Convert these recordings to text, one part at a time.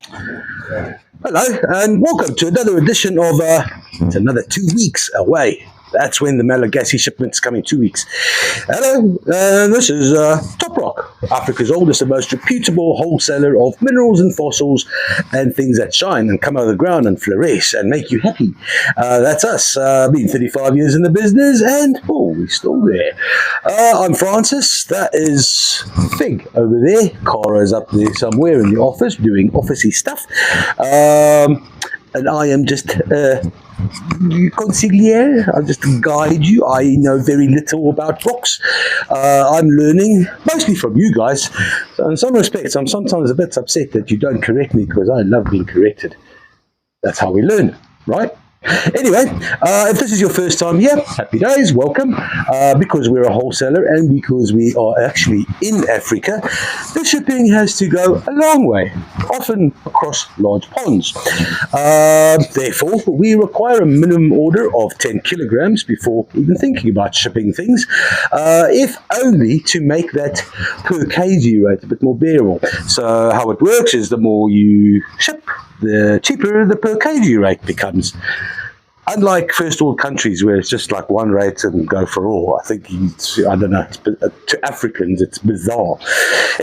Hello, and welcome to another edition of it's another 2 weeks away. That's when the Madagascar shipment's coming, 2 weeks. Hello, this is Top Rock, Africa's oldest and most reputable wholesaler of minerals and fossils and things that shine and come out of the ground and flourish and make you happy. That's us. Been 35 years in the business, and we're still there. I'm Francis. That is Fig over there. Cara's up there somewhere in the office doing officey stuff. And I am just consigliere. I'll just guide you. I know very little about rocks. I'm learning mostly from you guys. So in some respects, I'm sometimes a bit upset that you don't correct me because I love being corrected. That's how we learn, right? Anyway, if this is your first time here, happy days, welcome. Because we're a wholesaler and because we are actually in Africa, the shipping has to go a long way, often across large ponds. Therefore, we require a minimum order of 10 kilograms before even thinking about shipping things, if only to make that per kg rate a bit more bearable. So how it works is the more you ship, the cheaper the per kg rate becomes. Unlike first world countries where it's just like one rate and go for all, I think, I don't know, to Africans it's bizarre.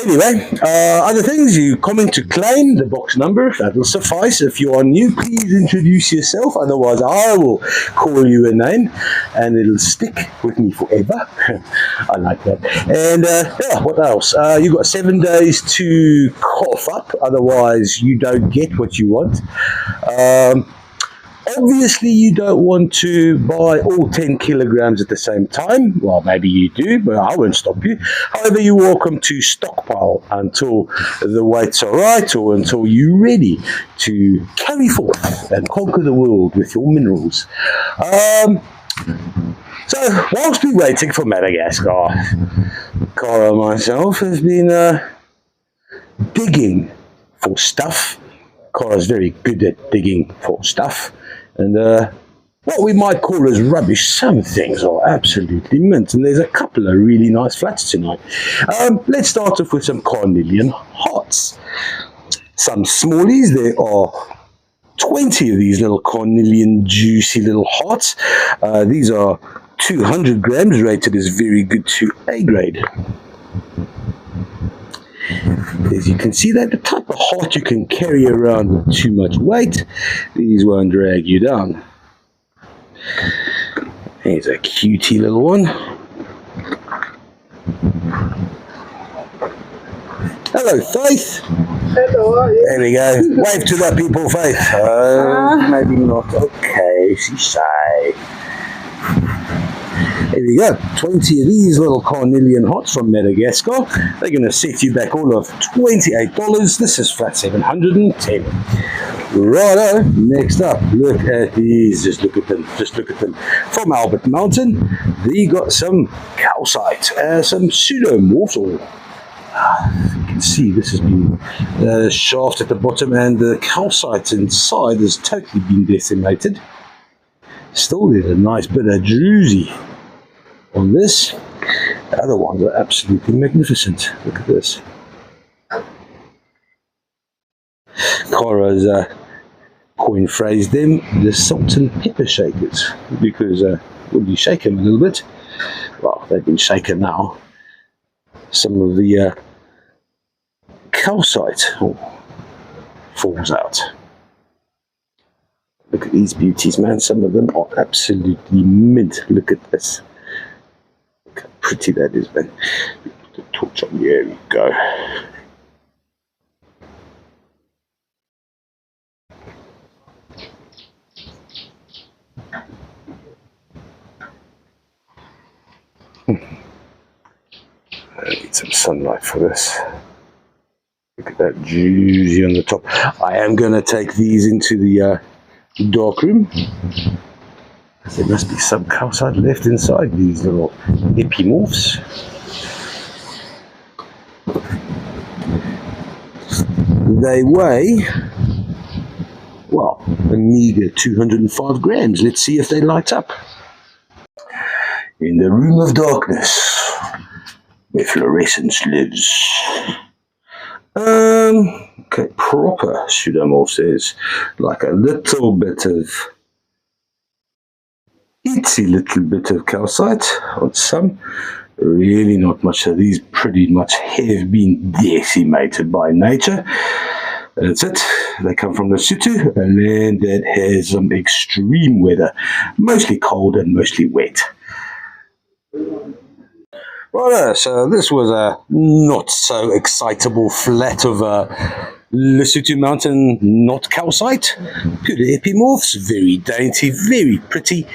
Anyway, other things, you comment to claim the box number, that will suffice. If you are new, please introduce yourself, otherwise I will call you a name and it'll stick with me forever. I like that. And yeah, what else? You've got 7 days to cough up, otherwise you don't get what you want. Obviously, you don't want to buy all 10 kilograms at the same time. Well, maybe you do, but I won't stop you. However, you're welcome to stockpile until the weights are right or until you're ready to carry forth and conquer the world with your minerals. So, whilst we're waiting for Madagascar, Cara and myself have been digging for stuff. Cara's very good at digging for stuff. And what we might call as rubbish, some things are absolutely mint. And there's a couple of really nice flats tonight. Let's start off with some carnelian hearts. Some smallies. There are 20 of these little carnelian juicy little hearts. These are 200 grams, rated as very good to A grade. As you can see, they're the type of heart you can carry around with too much weight. These won't drag you down. Here's a cutie little one. Hello, Faith. Hello, how are you? There we go. Wave to the people, Faith. Maybe not. Okay, she's shy. There we go, 20 of these little carnelian hearts from Madagascar. They're going to set you back all of $28. This is flat 710. Righto, next up, look at these. Just look at them. From Albert Mountain, they got some calcite, some pseudomorphs, or you can see this has been shaft at the bottom, and the calcite inside has totally been decimated. Still, there's a nice bit of druzy on this. The other ones are absolutely magnificent. Look at this. Cara's coin phrased them the salt and pepper shakers, because when you shake them a little bit, well, they've been shaken now, some of the calcite falls out. Look at these beauties, man. Some of them are absolutely mint. Look at this. Look how pretty that is, man. Put the torch on. There we go. I need some sunlight for this. Look at that juicy on the top. I am going to take these into the dark room. There must be some calcite left inside these little epimorphs. They weigh, well, a meager 205 grams. Let's see if they light up. In the room of darkness, where fluorescence lives, Okay, proper pseudomorph says like a little bit of itsy little bit of calcite on some, really not much. So these pretty much have been decimated by nature. That's it. They come from Lesotho, a land that has some extreme weather, mostly cold and mostly wet. Right, so this was a not so excitable flat of Lesotho mountain, not calcite. Good epimorphs, very dainty, very pretty.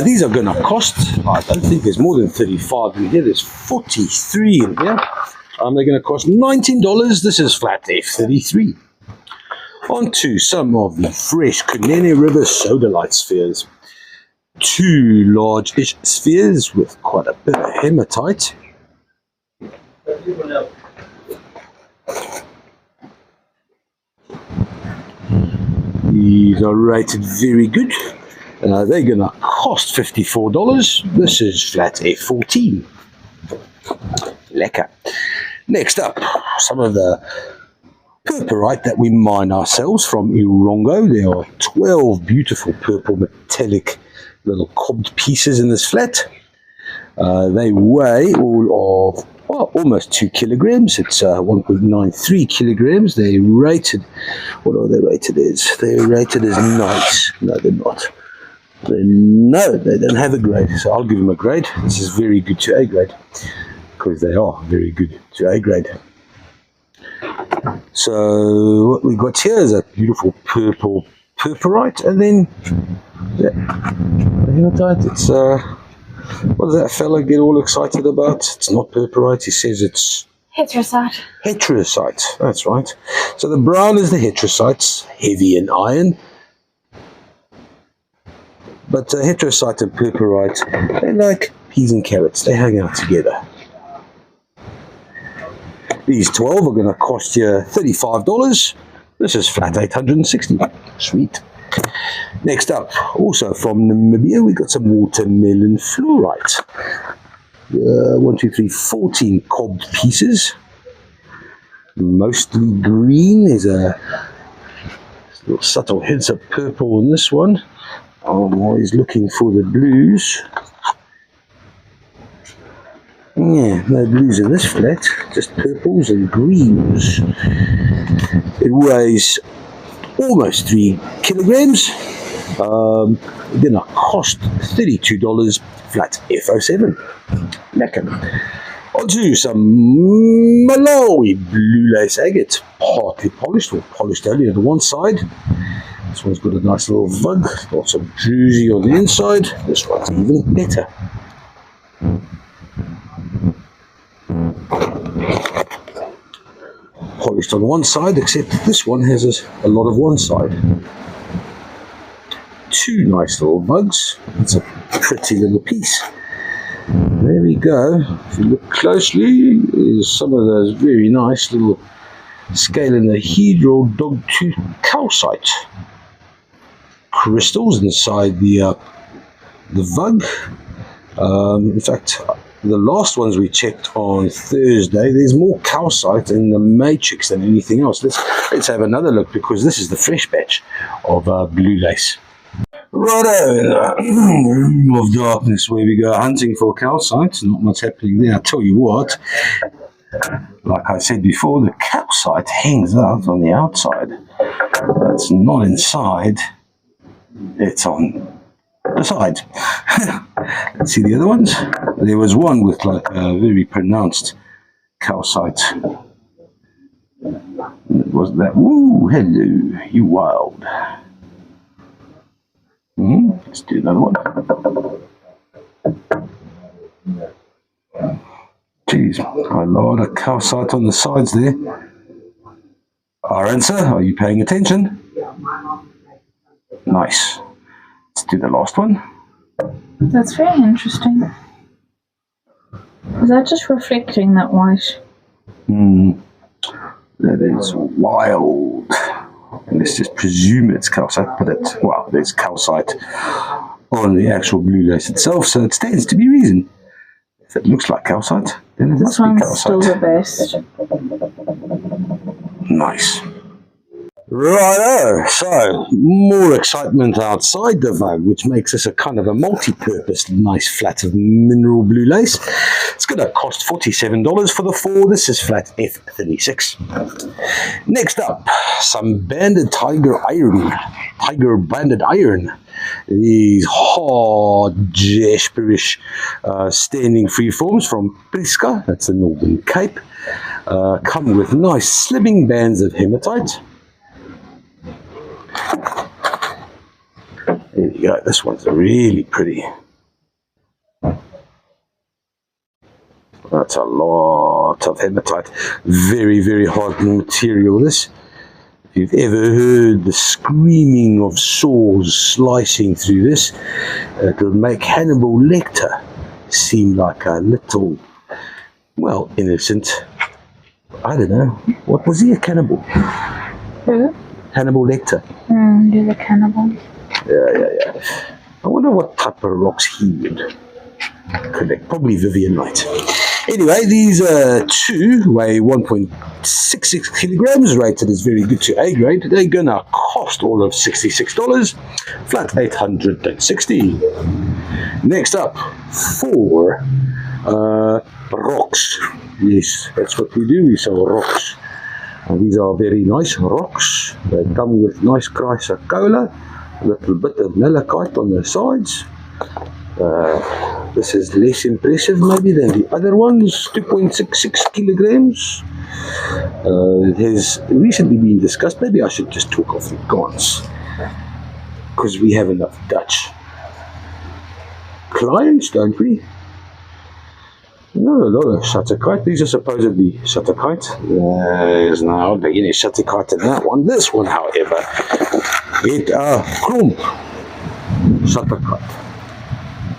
These are going to cost, I don't think there's more than 35 in here, there's 43 in here. They're going to cost $19. This is flat F33. On to some of the fresh Kunene River sodalite spheres. 2 large-ish spheres with quite a bit of hematite. These are rated very good. They're going to cost $54. This is flat F14. Lekker. Next up, some of the purpurite that we mine ourselves from Irongo. There are 12 beautiful purple metallic little cobbed pieces in this flat. They weigh all of almost 2 kilograms. It's 1.93 kilograms. They're rated, what are they rated as? They're rated as nice. No, they're not. No, they don't have a grade. So I'll give them a grade. This is very good to A grade, because they are very good to A grade. So what we got here is a beautiful purple purpurite, and then the hematite. It's what does that fella get all excited about? It's not purpurite. He says it's heterosite. Heterosite. That's right. So the brown is the heterosites, heavy in iron. But heterosite and purpurite, they're like peas and carrots. They hang out together. These 12 are going to cost you $35. This is flat 860. Sweet. Next up, also from Namibia, we got some watermelon fluorite. 14 cobbed pieces. Mostly green. There's a little subtle hints of purple in this one. I'm always looking for the blues. Yeah, no blues in this flat, just purples and greens. It weighs almost 3 kilograms. Gonna cost $32, flat F07. Lekker. Onto some Malawi blue lace agate, partly polished or polished only on one side. This one's got a nice little vug, got some druzy on the inside. This one's even better. Polished on one side, except this one has a lot of one side. 2 nice little bugs. It's a pretty little piece. There we go. If you look closely, there's some of those very nice little scalenohedral dogtooth calcite crystals inside the vug. In fact, the last ones we checked on Thursday, there's more calcite in the matrix than anything else. Let's have another look, because this is the fresh batch of blue lace. Righto, in the room of darkness where we go hunting for calcite. Not much happening there. I tell you what, like I said before, the calcite hangs out on the outside. That's not inside, it's on the side. Let's see the other ones. There was one with like a very pronounced calcite. It was that. Woo, hello, you wild. Let's do another one. Jeez, a lot of calcite on the sides there. Our answer, are you paying attention? Nice. Let's do the last one. That's very interesting. Is that just reflecting that white? That is wild. And let's just presume it's calcite, but there's calcite on the actual blue lace itself, so it stands to be reasoned. If it looks like calcite, then it must be calcite. This one's still the best. Nice. Righto, so more excitement outside the VUG, which makes this a kind of a multi-purpose nice flat of mineral blue lace. It's going to cost $47 for the 4. This is flat F36. Next up, some banded tiger banded iron. These hard jasperish standing freeforms from Priska, that's the Northern Cape, come with nice slimming bands of hematite. There you go, this one's really pretty. That's a lot of hematite. Very, very hardening material, this. If you've ever heard the screaming of saws slicing through this, it'll make Hannibal Lecter seem like a little, well, innocent. I don't know. What was he, a cannibal? Who? Hannibal Lecter. He's a cannibal. Yeah. I wonder what type of rocks he would collect. Probably Vivian Light. Anyway, these two weigh 1.66 kilograms, rated as very good to A grade. They're gonna cost all of $66, flat 860. Next up, 4 rocks. Yes, that's what we do. We sell rocks. And these are very nice rocks. They come with nice chrysocolla, a little bit of malachite on the sides. This is less impressive maybe than the other ones, 2.66 kilograms. It has recently been discussed, maybe I should just talk off the guns, because we have enough Dutch clients, don't we? Not a lot of shutterkite. These are supposedly shutterkite. There's no any shutterkite in that one. This one, however, it klomp shutterkite.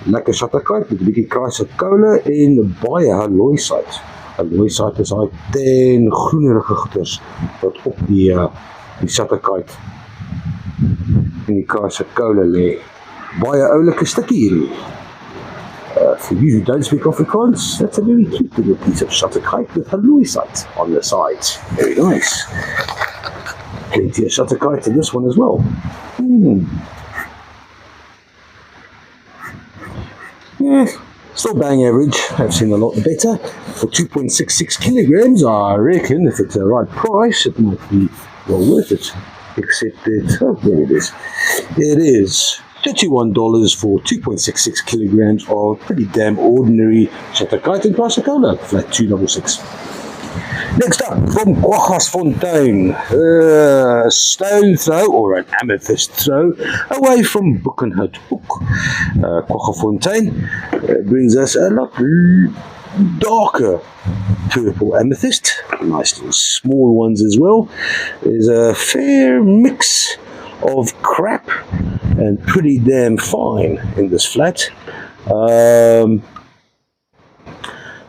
Lekker shutterkite met 'n bietjie chrysocolla en baie halloysite. Halloysite is daai ten groenerige goeders wat op die shutterkite en die chrysocolla lê. Baie oulike stukkie hierdie. For you who don't speak Afrikaans, that's a very cute little piece of shutterkite with halloysite on the sides. Very nice. Plenty of shutterkite in this one as well. Yeah, still bang average. I've seen a lot better. For 2.66 kilograms, I reckon if it's the right price, it might be well worth it. Except that, oh, there it is. It is $31 for 2.66 kilograms of pretty damn ordinary shutterkite and chrysocolla, flat 266. Next up, from Kwaggasfontein, a stone throw or an amethyst throw away from Buckenhout Hoek. Kwaggasfontein brings us a lot darker purple amethyst, nice little small ones as well. There's a fair mix of crap and pretty damn fine in this flat.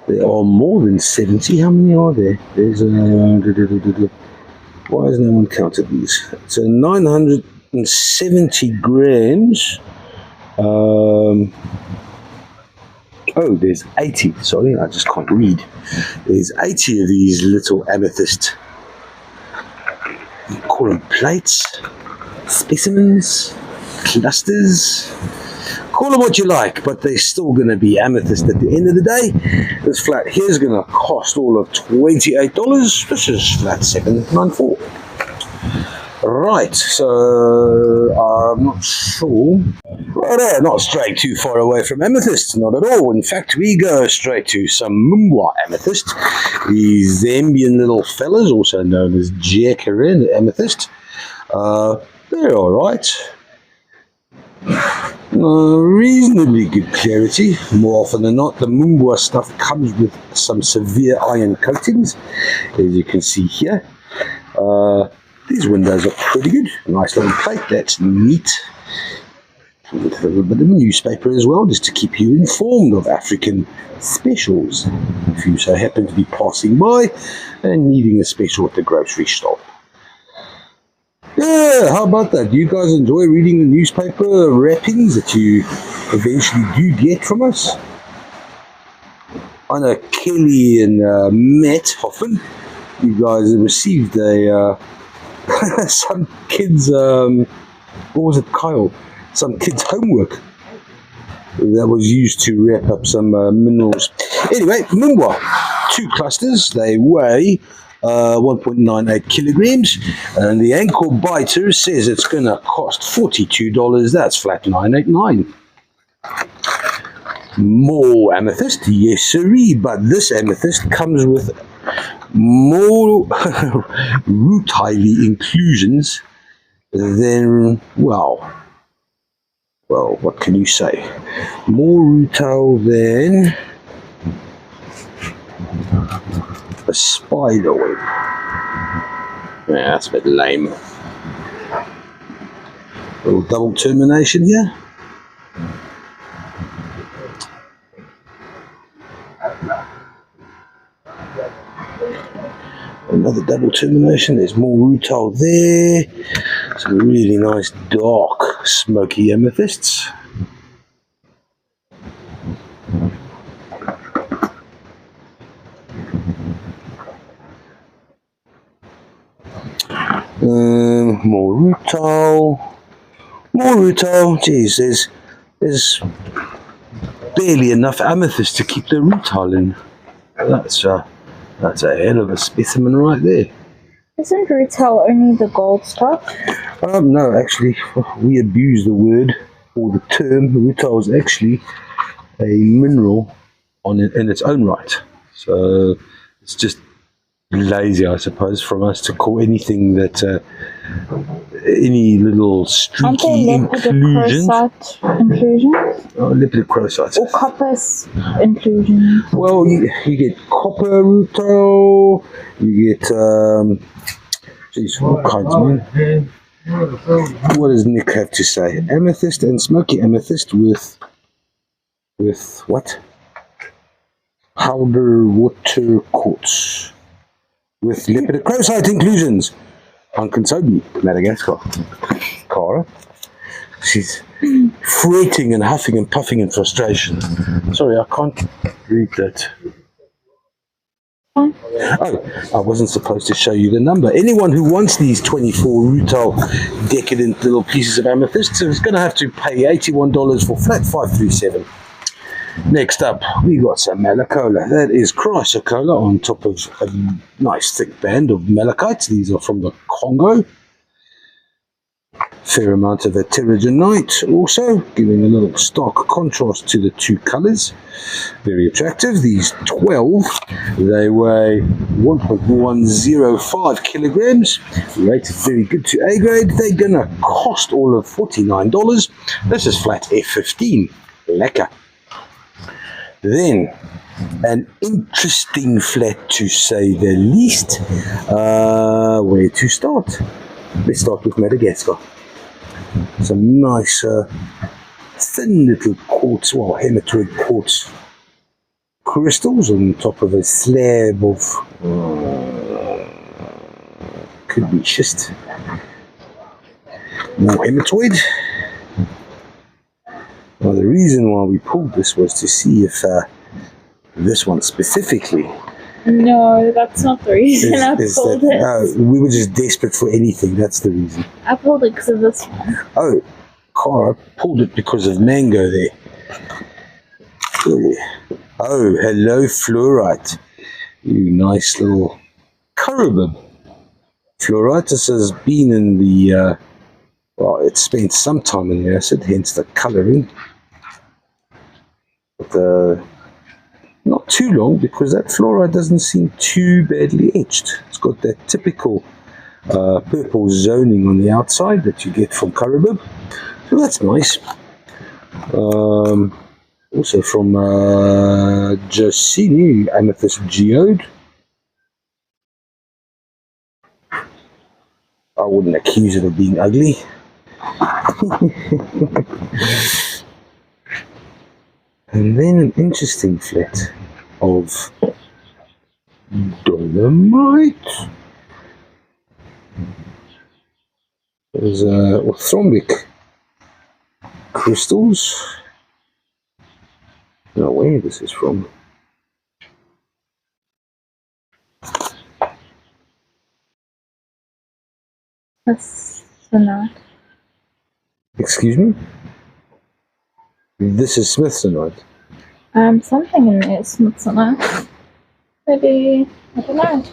There are more than 70. How many are there? There's why has no one counted these? It's a 970 grams. Oh, there's 80. Sorry, I just can't read. There's 80 of these little amethyst. You call them plates, specimens, clusters. Call them what you like, but they're still going to be amethyst at the end of the day. This flat here is going to cost all of $28. This is flat 794. Right, so I'm not sure. Well, not straight too far away from amethyst, not at all. In fact, we go straight to some Mumbwa amethyst. These Zambian little fellas, also known as Jacaranda amethyst. They're all right. Reasonably good clarity. More often than not, the Mumbwa stuff comes with some severe iron coatings, as you can see here. These windows are pretty good. Nice little plate, that's neat. With a little bit of newspaper as well, just to keep you informed of African specials, if you so happen to be passing by and needing a special at the grocery store. Yeah, how about that? Do you guys enjoy reading the newspaper wrappings that you eventually do get from us? I know Kelly and Matt Hoffman, you guys received a some kids what was it, Kyle? Some kids' homework that was used to wrap up some minerals. Anyway, Mumwa, 2 clusters. They weigh 1.98 kilograms, and the ankle biter says it's going to cost $42. That's flat 989. More amethyst, yes sirree, but this amethyst comes with more rutile inclusions than, well, what can you say? More rutile than a spider web. Yeah, that's a bit lame. A little double termination here. Another double termination. There's more rutile there. Some really nice dark smoky amethysts. More rutile. Geez, there's barely enough amethyst to keep the rutile in. That's a hell of a specimen right there. Isn't rutile only the gold stuff? No, actually, we abuse the word or the term. Rutile is actually a mineral in its own right. So it's just lazy, I suppose, from us to call anything that any little streaky inclusions. Lepidocrocite. Or copper inclusions. Well, you get copper rutile, you get all kinds, man. What does Nick have to say? Amethyst and smoky amethyst with what? Powder water quartz with lepidocrocite inclusions. Unconsobly, Madagascar. Cara. She's fretting and huffing and puffing in frustration. Sorry, I can't read that. Oh, I wasn't supposed to show you the number. Anyone who wants these 24 rutile decadent little pieces of amethyst is going to have to pay $81 for flat 537. Next up, we got some malacola. That is chrysocolla on top of a nice thick band of malachites. These are from the Congo. Fair amount of heterogenite also, giving a little stark contrast to the 2 colors. Very attractive. These 12, they weigh 1.105 kilograms. Rated very good to A grade. They're going to cost all of $49. This is flat F15. Lekker. Then, an interesting flat to say the least. Where to start? Let's start with Madagascar. Some nice thin little quartz, well, hematoid quartz crystals on top of a slab of could be schist. More hematoid. Now the reason why we pulled this was to see if this one specifically. No, that's not the reason I pulled it. We were just desperate for anything, that's the reason. I pulled it because of this one. Oh, Cara pulled it because of mango there. Oh, hello fluorite. You nice little carabib. Fluoritis has been in the, well, it's spent some time in the acid, hence the colouring. But not too long, because that fluorite doesn't seem too badly etched. It's got that typical purple zoning on the outside that you get from carabib. So that's nice. Also from Jacini, amethyst geode. I wouldn't accuse it of being ugly. And then an interesting flat of dolomite. There's orthombic crystals. I don't know where this is from. Smithsonite. Excuse me? This is Smithsonite. Something in there is Smithsonite. Maybe, I don't know.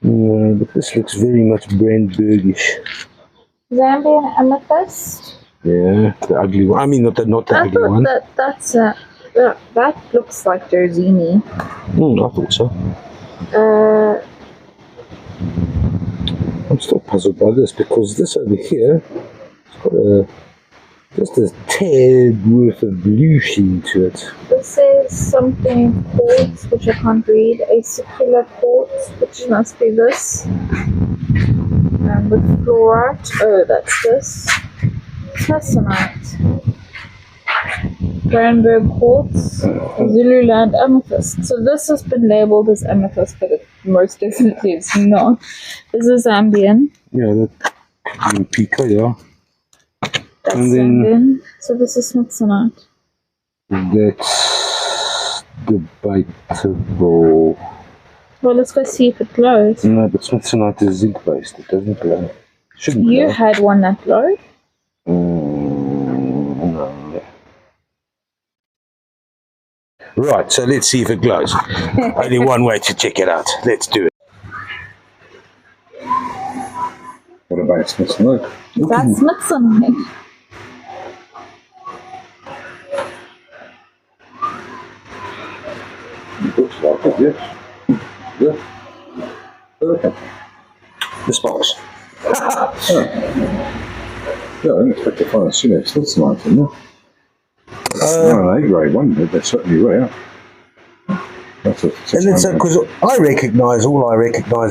No, but this looks very much Brandbergish. Zambian amethyst. Yeah, the ugly one. I mean, not the ugly one. That looks like Jersini. I thought so. I'm still puzzled by this because this over here has got just a tad worth of blue sheen to it. This is something quartz, which I can't read. A circular quartz, which must be this. With fluorite. Oh, that's this. Smithsonite. Brandberg quartz. Zululand amethyst. So this has been labeled as amethyst, but it most definitely is not. This is Zambian. Yeah, that could be in Pico, yeah. That's and then Zambian. So this is Smithsonite. That's debatable. Well, let's go see if it glows. No, but Smithsonite is zinc based. It doesn't glow. Shouldn't glow. You had one that glowed? No. Right, so let's see if it glows. Only one way to check it out. Let's do it. What about Smithsonite? That's Smithsonite. It looks like it, yes. Yeah. Okay. The sparks. Yeah, I didn't expect to find a Smithsonite in there. No, an A-grade one, but they're certainly rare. That's a and it's because all I recognise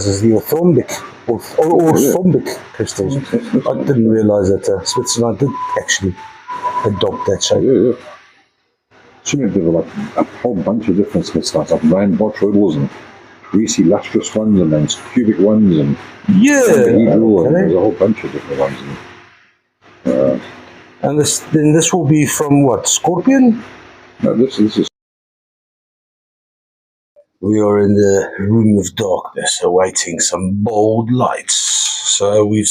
is the orthombic or orthombic crystals. I didn't realise that Smithsonite did actually adopt that shape. Yeah. There were like a whole bunch of different Smithsonites, like round botryoidals and greasy lustrous ones, and then cubic ones, and and there's a whole bunch of different ones. And this will be from what, Scorpion? No, this is. We are in the room of darkness, awaiting some bold lights. So we've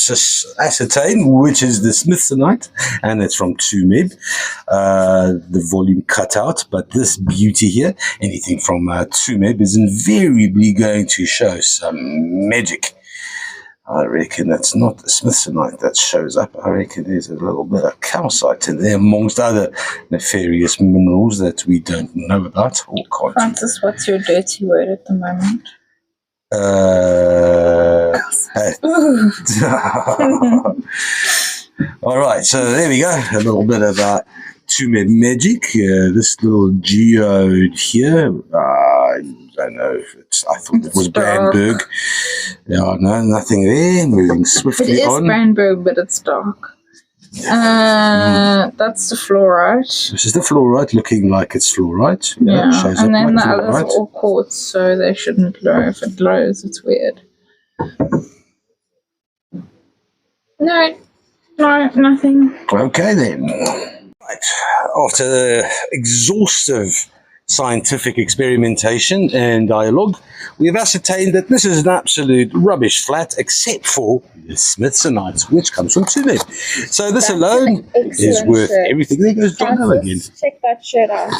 ascertained which is the Smithsonite, and it's from 2MEB. The volume cut out, but this beauty here, anything from 2MEB, is invariably going to show some magic. I reckon that's not the Smithsonite that shows up. I reckon there's a little bit of calcite in there, amongst other nefarious minerals that we don't know about or can't. Francis, what's your dirty word at the moment? All right, so there we go. A little bit of 2MEB magic. This little geode here. I don't know if I thought it was Brandberg. Yeah, no, nothing there. Moving swiftly on. It is Brandberg, but it's dark. That's the fluorite. This is the fluorite, looking like it's fluorite. Yeah, shows and up then like the others are fluorite. all quartz, so they shouldn't glow. If it glows, it's weird. No, nothing. Okay then. Right. After the exhaustive scientific experimentation and dialogue, we have ascertained that this is an absolute rubbish flat, except for the Smithsonite, which comes from 2MEB. So this alone is worth everything. There goes John again. Check that shirt out.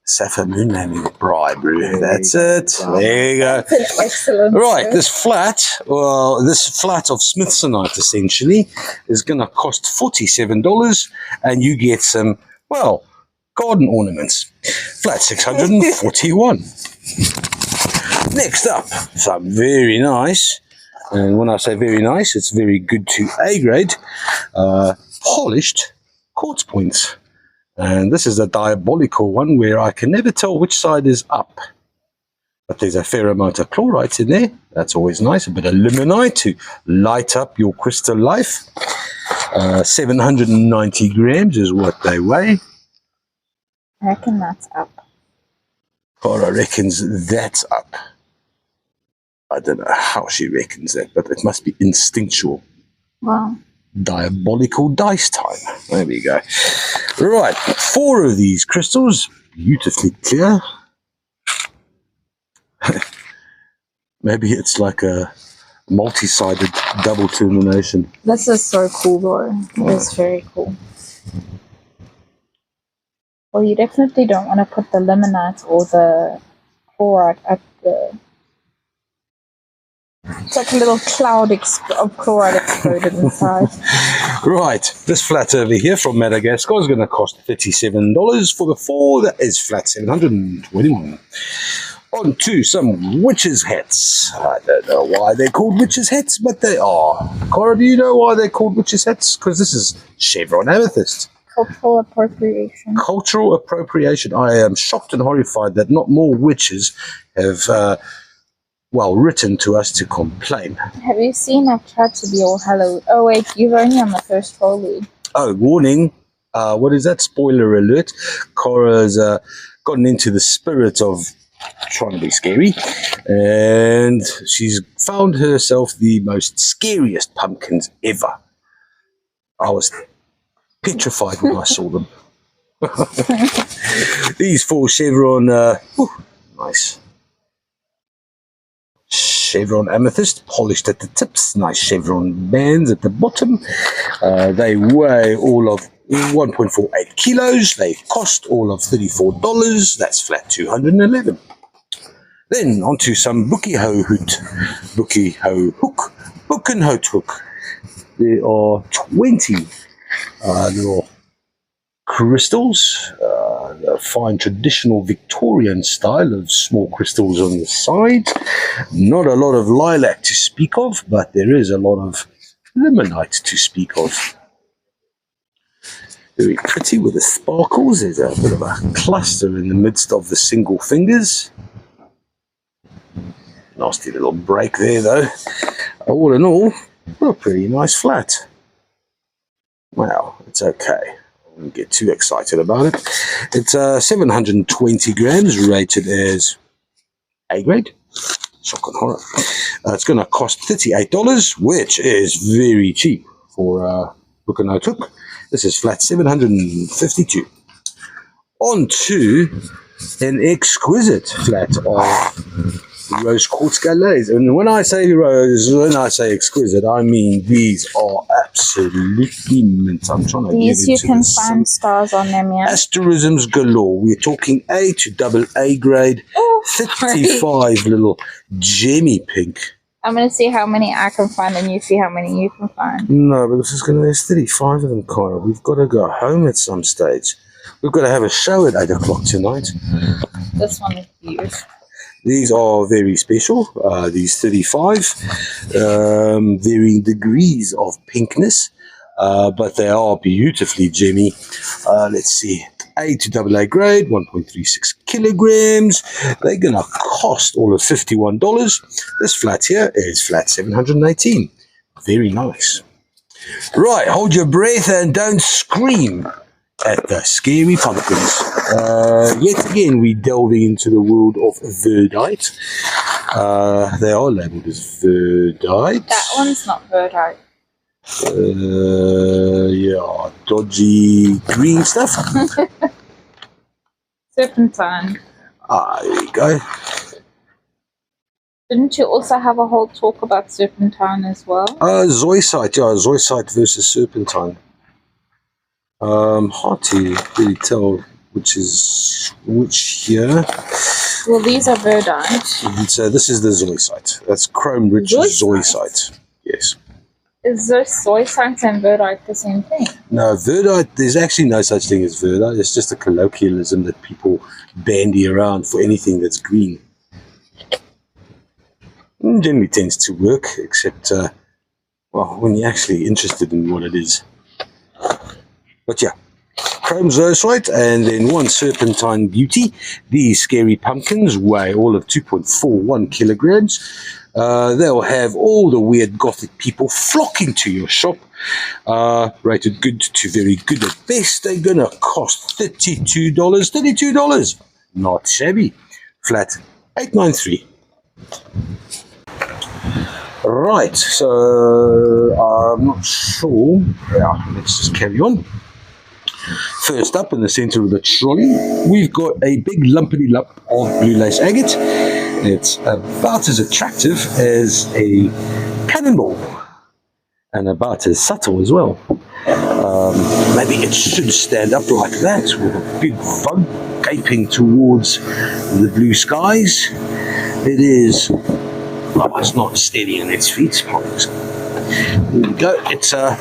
Sapphire Moon Landing Bribery. That's it. There you go. That's an excellent Right, shirt. this flat of Smithsonite essentially is going to cost $47, and you get some, well, garden ornaments. Flat 641. Next up, some very nice, and when I say very nice, it's very good to A grade, polished quartz points. And this is a diabolical one where I can never tell which side is up. But there's a fair amount of chlorite in there. That's always nice. A bit of limonite to light up your crystal life. 790 grams is what they weigh. I reckon that's up. Cara reckons that's up. I don't know how she reckons that, but it must be instinctual. Wow. Diabolical dice time. There we go. Right, 4 of these crystals, beautifully clear. Maybe it's like a multi-sided double termination. This is so cool though. It's very cool. Well, you definitely don't want to put the limonite or the chloride at the... It's like a little cloud of chloride exploded inside. Right, this flat over here from Madagascar is going to cost $37 for the 4. That is flat 721. On to some witches' hats. I don't know why they're called witches' hats, but they are. Cora, do you know why they're called witches' hats? Because this is chevron amethyst. Cultural appropriation. Cultural appropriation. I am shocked and horrified that not more witches have, written to us to complain. Have you seen I've tried to be all Halloween? Oh wait, you're only on the first folio. Oh, warning. What is that? Spoiler alert. Cora's gotten into the spirit of trying to be scary, and she's found herself the most scariest pumpkins ever. I was petrified when I saw them. These 4 chevron, nice. Chevron amethyst, polished at the tips, nice chevron bands at the bottom. They weigh all of 1.48 kilos. They cost all of $34. That's flat 211. Then onto some Buki-ho hook. There are 20 little crystals, fine traditional Victorian style of small crystals on the side. Not a lot of lilac to speak of, but there is a lot of limonite to speak of. Very pretty with the sparkles. There's a bit of a cluster in the midst of the single fingers. Nasty little break there though. All in all, a pretty nice flat. Well, it's okay. I wouldn't get too excited about it. It's 720 grams, rated as A grade. Shock and horror. It's going to cost $38, which is very cheap for Book and Note hook. This is flat 752. On to an exquisite flat of rose quartz galets. And when I say exquisite, I mean these are absolutely mint. I'm trying to These get you into can this. find stars on them, yeah. Asterisms galore. We're talking A to double A grade. Oh, 35 little gemmy pink. I'm going to see how many I can find and you see how many you can find. No, but this is going to, there's 35 of them, Cara. We've got to go home at some stage. We've got to have a show at 8 o'clock tonight. This one is huge. These are very special, these 35, varying degrees of pinkness, but they are beautifully gemmy. Let's see, A to double A grade, 1.36 kilograms. They're going to cost all of $51. This flat here is flat 718. Very nice. Right, hold your breath and don't scream at the scary pumpkins. Yet again, we're delving into the world of verdite. They are labelled as verdite. That one's not verdite. Yeah, dodgy green stuff. Serpentine. There you go. Didn't you also have a whole talk about serpentine as well? Zoisite, yeah, zoisite versus serpentine. Hard to really tell which is which here. Well, these are verdite. And so this is the zoisite. That's chrome-rich zoisite. Yes. Is this zoisite and verdite the same thing? No, verdite, there's actually no such thing as verdite. It's just a colloquialism that people bandy around for anything that's green. Generally tends to work, except, when you're actually interested in what it is. But yeah, chrome zoisite and then one serpentine beauty. These scary pumpkins weigh all of 2.41 kilograms. They'll have all the weird gothic people flocking to your shop. Rated good to very good at best. They're going to cost $32. $32. Not shabby. Flat 893. Right, so I'm not sure. Yeah, let's just carry on. First up in the center of the trolley, we've got a big lumpity lump of blue lace agate. It's about as attractive as a cannonball, and about as subtle as well. Maybe it should stand up like that, with a big bug gaping towards the blue skies. It is, well, it's not steady in its feet. There we go. It's a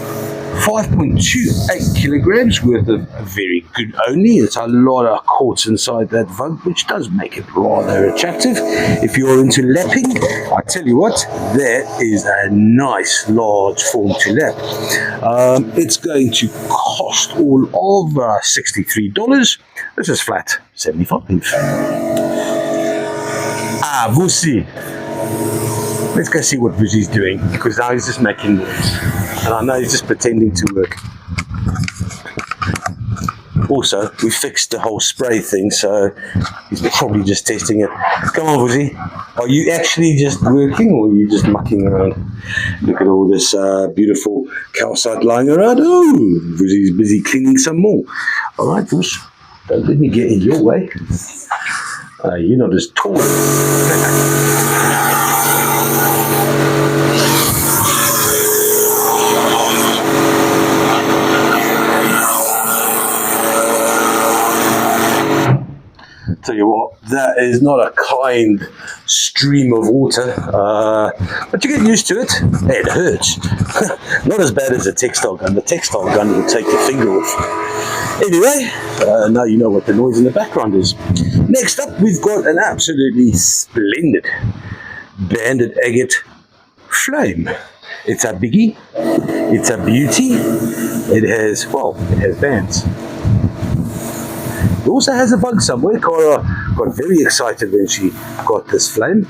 5.28 kilograms worth of very good only. It's a lot of quartz inside that vug, which does make it rather attractive. If you're into lapping, I tell you what, that is a nice large form to lap. It's going to cost all of $63. This is flat, 75. We'll see. Let's go see what Vuzi's doing, because now he's just making noise. And I know he's just pretending to work. Also, we fixed the whole spray thing, so he's probably just testing it. Come on, Vuzi. Are you actually just working, or are you just mucking around? Look at all this beautiful calcite lying around. Oh, Vuzi's busy cleaning some more. All right, Vuz, don't let me get in your way. You're not as tall. Tell you what, that is not a kind stream of water, but you get used to it. It hurts. Not as bad as a textile gun. The textile gun will take your finger off. Anyway, now you know what the noise in the background is. Next up, we've got an absolutely splendid banded agate flame. It's a biggie. It's a beauty. It has bands. It also has a bug somewhere. Cara got very excited when she got this flame.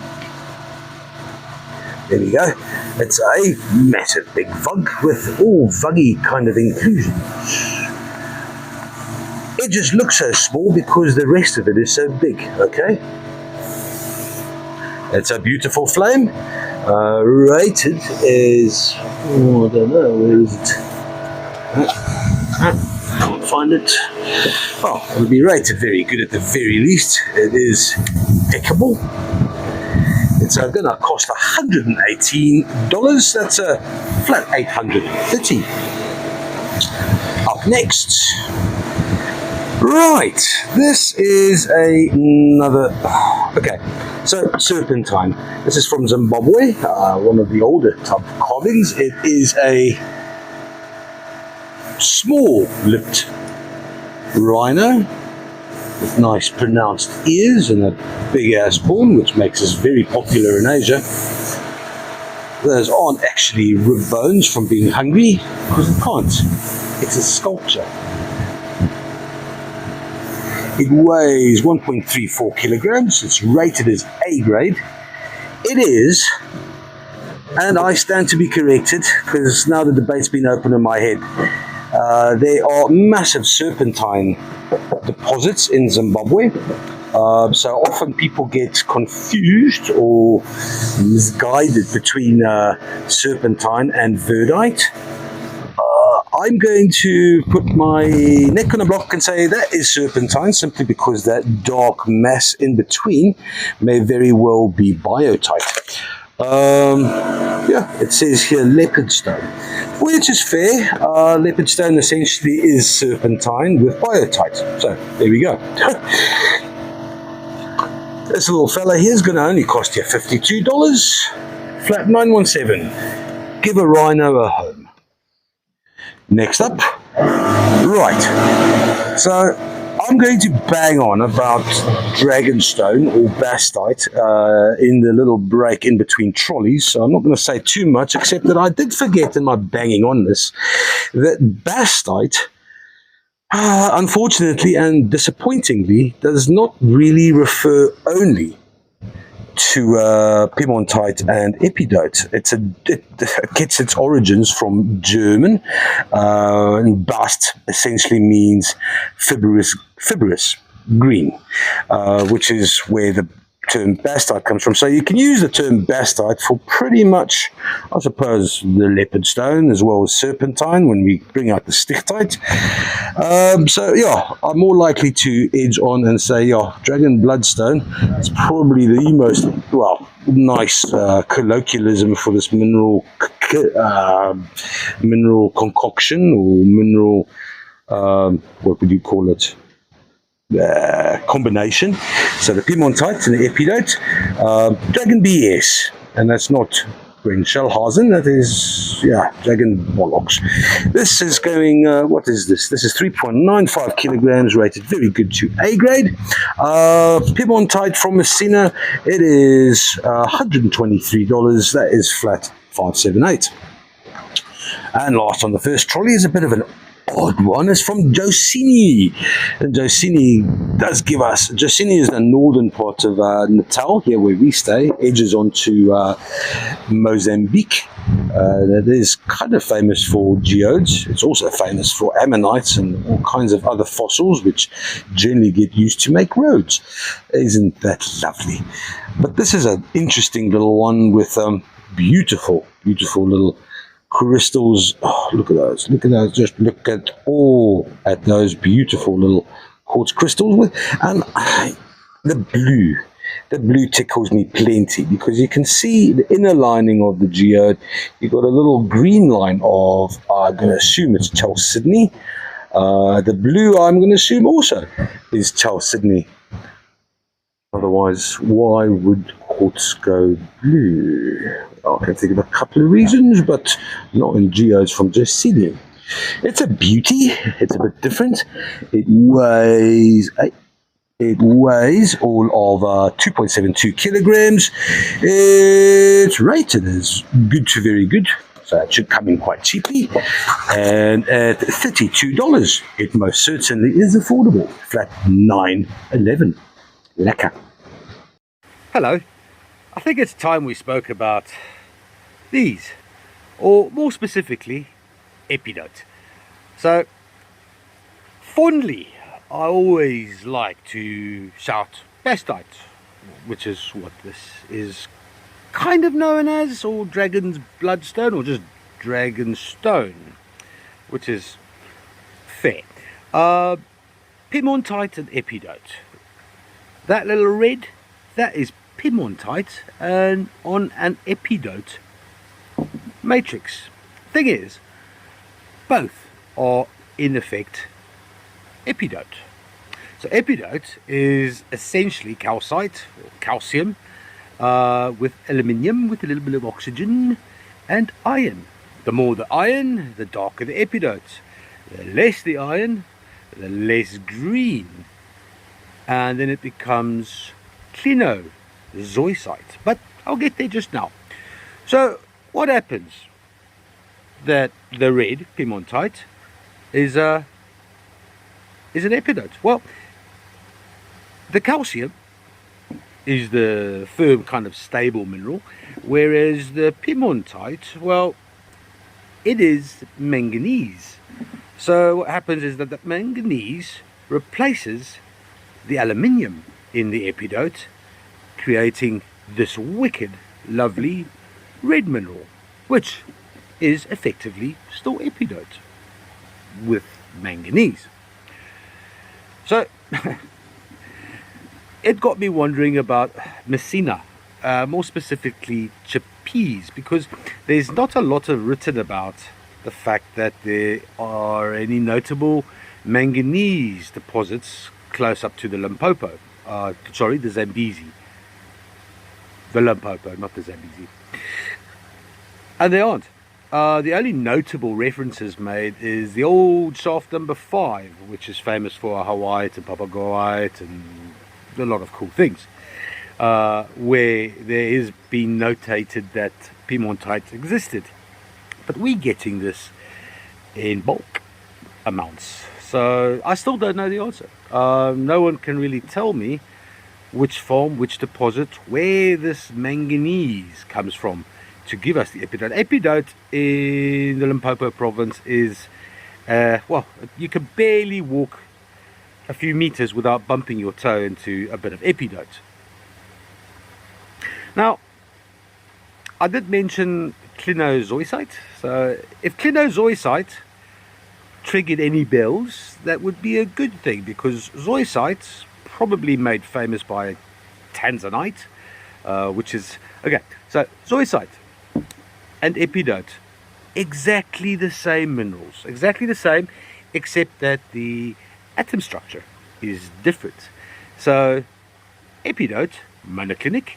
There we go. It's a massive big vug with all vuggy kind of inclusions. It just looks so small because the rest of it is so big, okay? It's a beautiful flame. Rated is, I don't know, where is it? Can't find it. Oh, it'll be rated very good at the very least. It is impeccable. It's going to cost $118. That's a flat $830. Up next. Right, this is another. Okay, so serpentine. This is from Zimbabwe, one of the older type carvings. It is a small-lipped rhino with nice pronounced ears and a big-ass horn, which makes us very popular in Asia. Those aren't actually rib bones from being hungry, because it can't. It's a sculpture. It weighs 1.34 kilograms. It's rated as A grade. It is, and I stand to be corrected, because now the debate's been open in my head. There are massive serpentine deposits in Zimbabwe. So often people get confused or misguided between serpentine and verdite. I'm going to put my neck on a block and say that is serpentine, simply because that dark mass in between may very well be biotite. Yeah, it says here leopard stone, which is fair. Leopard stone essentially is serpentine with biotite. So there we go. This little fella here is going to only cost you $52. Flat 917. Give a rhino a home. Next up, right, so I'm going to bang on about dragonstone or bastite in the little break in between trolleys, so I'm not going to say too much, except that I did forget in my banging on this, that bastite, unfortunately and disappointingly, does not really refer only to piemontite and epidote. It gets its origins from German, and bast essentially means fibrous green, which is where the term bastite comes from. So you can use the term bastite for pretty much, I suppose, the leopard stone as well as serpentine when we bring out the stichtite. So yeah, I'm more likely to edge on and say, yeah, dragon bloodstone is probably the most, well, nice colloquialism for this mineral mineral concoction, or mineral, what would you call it? Combination. So the Piemontite and the epidote, Dragon BS, and that's not Gwen Schellhausen, that is, yeah, Dragon Bollocks. This is going, what is this? This is 3.95 kilograms, rated very good to A grade. Piemontite from Messina, it is $123, that is flat 578. And last on the first trolley is a bit of an odd one. Is from Josini. And Josini does give us, Josini is the northern part of Natal, here where we stay, edges onto Mozambique. It is kind of famous for geodes. It's also famous for ammonites and all kinds of other fossils which generally get used to make roads. Isn't that lovely? But this is an interesting little one with beautiful little crystals. Oh, look at those. Look at those. Just look at those beautiful little quartz crystals with, and the blue tickles me plenty, because you can see the inner lining of the geode. You've got a little green line of, I'm going to assume it's chalcedony. The blue, I'm going to assume also is chalcedony. Otherwise, why would quartz go blue? I can think of a couple of reasons, but not in geodes from Josini. It's a beauty. It's a bit different. It weighs all of 2.72 kilograms. It's rated as good to very good, so it should come in quite cheaply. And at $32, it most certainly is affordable. Flat 911. Lekker. Hello. I think it's time we spoke about these, or more specifically, epidote. So, fondly, I always like to shout bastite, which is what this is kind of known as, or dragon's bloodstone, or just dragon stone, which is fair. Piemontite and epidote. That little red, that is Piemontite, and on an epidote matrix. Thing is, both are in effect epidote. So epidote is essentially calcite, or calcium, with aluminium, with a little bit of oxygen, and iron. The more the iron, the darker the epidote. The less the iron, the less green. And then it becomes clinozoisite. But I'll get there just now. So what happens? That the red Piemontite is an epidote. Well, the calcium is the firm kind of stable mineral, whereas the Piemontite, well, it is manganese. So what happens is that the manganese replaces the aluminium in the epidote, creating this wicked, lovely red mineral, which is effectively still epidote with manganese. So it got me wondering about Messina, more specifically Chippies, because there's not a lot written about the fact that there are any notable manganese deposits close up to the Limpopo, the Zambezi. The Limpopo, not the Zambezi. And they aren't. The only notable references made is the old shaft number 5, which is famous for Hawaiite and Papagoite and a lot of cool things, where there is been notated that Piemontite existed. But we're getting this in bulk amounts. So I still don't know the answer. No one can really tell me which farm, which deposit, where this manganese comes from to give us the epidote. Epidote in the Limpopo province is, well, you can barely walk a few meters without bumping your toe into a bit of epidote. Now, I did mention clinozoisite. So if clinozoisite triggered any bells, that would be a good thing, because zoisite, probably made famous by tanzanite, which is okay. So zoisite and epidote, exactly the same minerals, exactly the same, except that the atom structure is different. So epidote, monoclinic,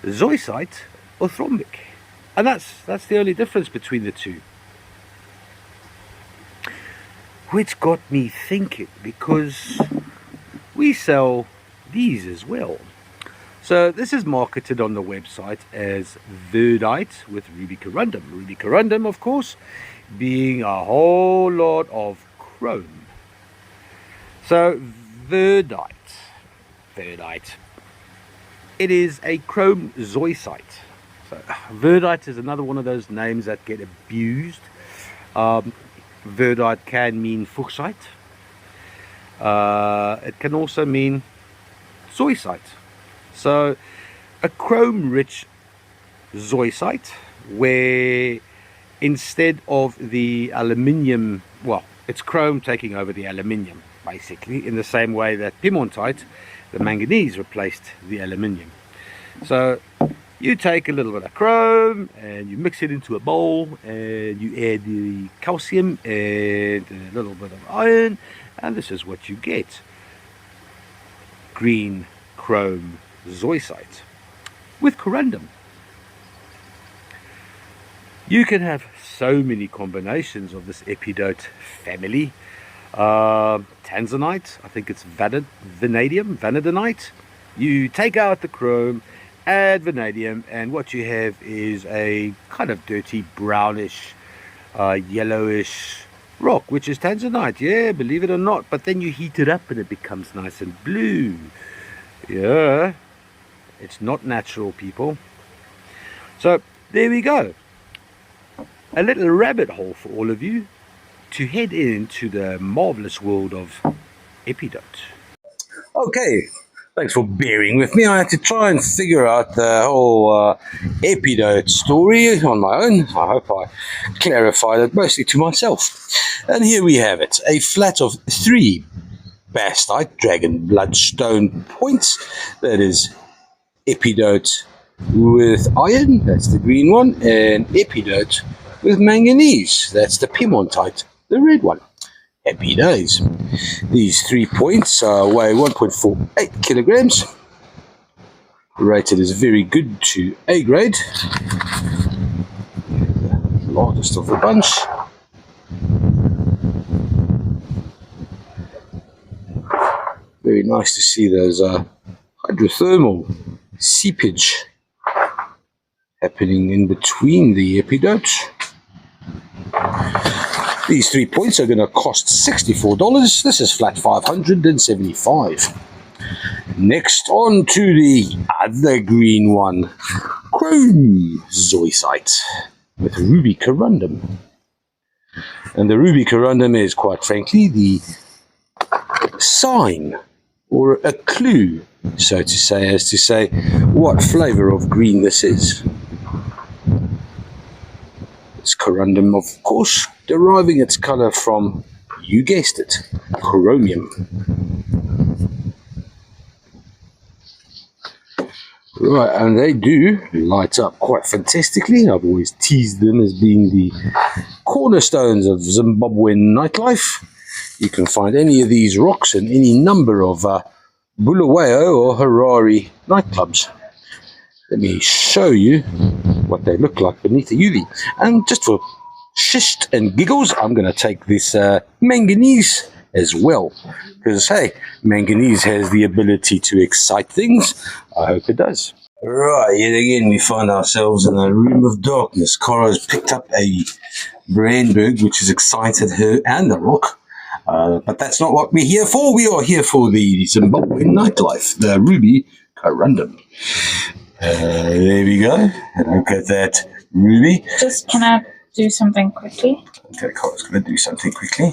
zoisite, orthorhombic, and that's the only difference between the two. Which got me thinking, because we sell these as well. So this is marketed on the website as verdite with ruby corundum. Ruby corundum, of course, being a whole lot of chrome. So verdite. It is a chrome zoisite. So verdite is another one of those names that get abused. Verdite can mean fuchsite. It can also mean zoisite. So a chrome-rich zoisite, where instead of the aluminium, well, it's chrome taking over the aluminium, basically, in the same way that piemontite, the manganese, replaced the aluminium. So you take a little bit of chrome and you mix it into a bowl, and you add the calcium and a little bit of iron, and this is what you get: green chrome zoisite with corundum. You can have so many combinations of this epidote family. Tanzanite, I think it's vanadiumite. You take out the chrome, add vanadium, and what you have is a kind of dirty brownish, yellowish rock, which is tanzanite. Yeah, believe it or not. But then you heat it up and it becomes nice and blue. Yeah, it's not natural, people. So there we go, a little rabbit hole for all of you to head into the marvelous world of epidote. Okay, thanks for bearing with me. I had to try and figure out the whole epidote story on my own. I hope I clarified it mostly to myself. And here we have it, a flat of 3 bastite dragon bloodstone points. That is epidote with iron, that's the green one, and epidote with manganese, that's the piemontite, the red one. Happy days. These 3 points weigh 1.48 kilograms, rated as very good to A grade, the largest of the bunch. Very nice to see those hydrothermal seepage happening in between the epidote. These 3 points are going to cost $64. This is flat $575. Next, on to the other green one, chrome zoisite with ruby corundum. And the ruby corundum is, quite frankly, the sign or a clue, so to say, as to say what flavor of green this is. It's corundum, of course, deriving its color from, you guessed it, chromium. Right, and they do light up quite fantastically. I've always teased them as being the cornerstones of Zimbabwean nightlife. You can find any of these rocks in any number of Bulawayo or Harare nightclubs. Let me show you what they look like beneath the UV. And just for shist and giggles, I'm going to take this manganese as well. Because, hey, manganese has the ability to excite things. I hope it does. Right, yet again we find ourselves in a room of darkness. Cara's picked up a Brandberg, which has excited her and the rock. But that's not what we're here for. We are here for the Zimbabwean nightlife, the ruby corundum. There we go. Look at that ruby. Just, can I do something quickly? Okay, Cara's going to do something quickly.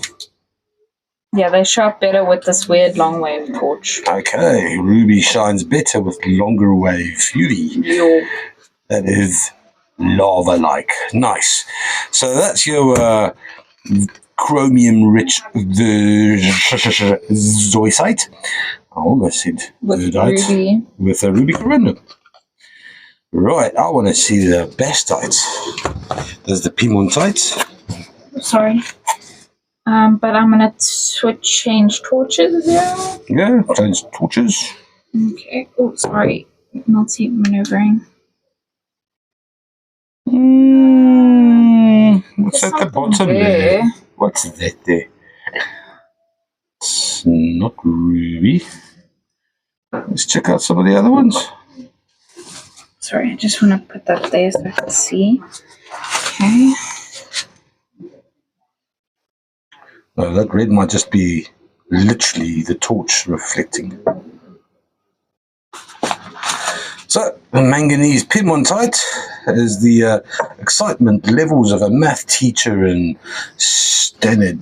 Yeah, they show up better with this weird long wave torch. Okay, ruby shines better with longer wave UV. Yo. That is lava-like. Nice. So that's your chromium-rich zoisite. almost said with birdite ruby. with a ruby corundum. Right, I want to see the bastite. There's the piemontite. Sorry. But I'm gonna change torches here. Yeah, change torches. Okay. Oh, sorry. Multi-maneuvering. What's There's at the something bottom there? What's that there? It's not ruby. Let's check out some of the other ones. Sorry, I just want to put that there so I can see. Okay. That red might just be literally the torch reflecting. So, the manganese piemontite is the excitement levels of a math teacher in standard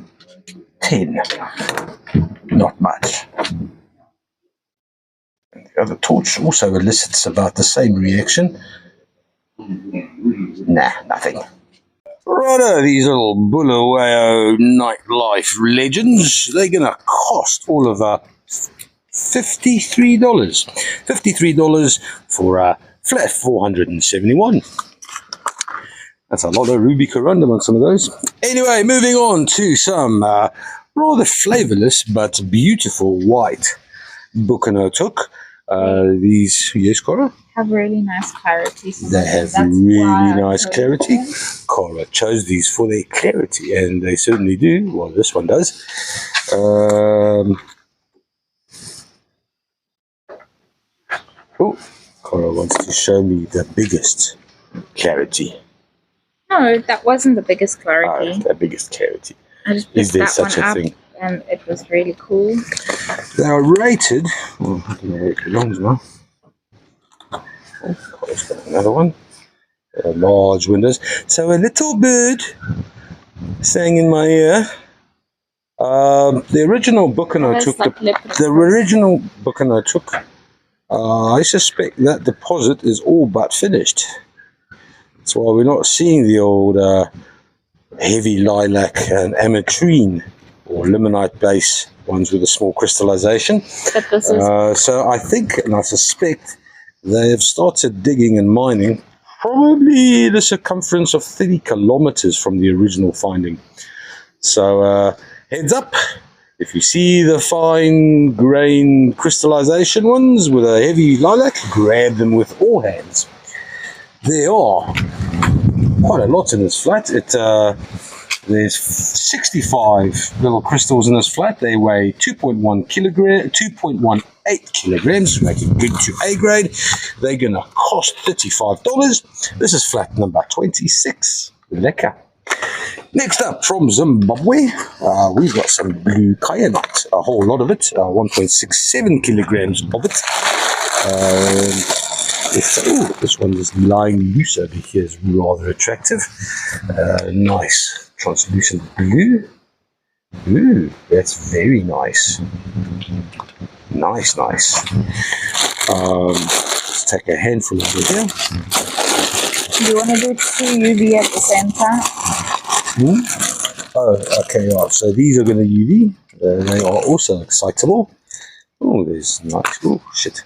10. Not much. And the other torch also elicits about the same reaction. Nah, nothing. Righto, these little Bulawayo nightlife legends, they're going to cost all of $53. $53 for a flat 471. That's a lot of ruby corundum on some of those. Anyway, moving on to some rather flavourless but beautiful white Bucanotuk. These, yes, Cora? Have really nice clarity. They have really nice clarity. Cora chose these for their clarity, and they certainly do. Well, this one does. Cora wants to show me the biggest clarity. No, that wasn't the biggest clarity. The biggest clarity. I just Is picked there that such one a up, thing? and it was really cool. They are rated. Oh, I don't know where it belongs now. Oh, Cora's got another one. Large windows. So a little bird sang in my ear. The original Bucanotuk. The original Bucanotuk. I suspect that deposit is all but finished. That's why we're not seeing the old heavy lilac and ametrine or limonite base ones with a small crystallization. But this is So I think and I suspect they have started digging and mining probably the circumference of 30 kilometers from the original finding. So heads up. If you see the fine grain crystallization ones with a heavy lilac, grab them with all hands. There are quite a lot in this flat. There's 65 little crystals in this flat. They weigh 2.18 kilograms, make it good to A grade. They're going to cost $35. This is flat number 26. Lekker. Next up, from Zimbabwe, we've got some blue kyanite, a whole lot of it, 1.67 kilograms of it. This one is lying loose over here, is rather attractive. Nice translucent blue. Ooh, that's very nice. Nice. Let's take a handful over here. Do you want to do 2 UV at the same time? Oh, okay, right. So these are going to UV. They are also excitable. Oh, there's nice. Oh, shit.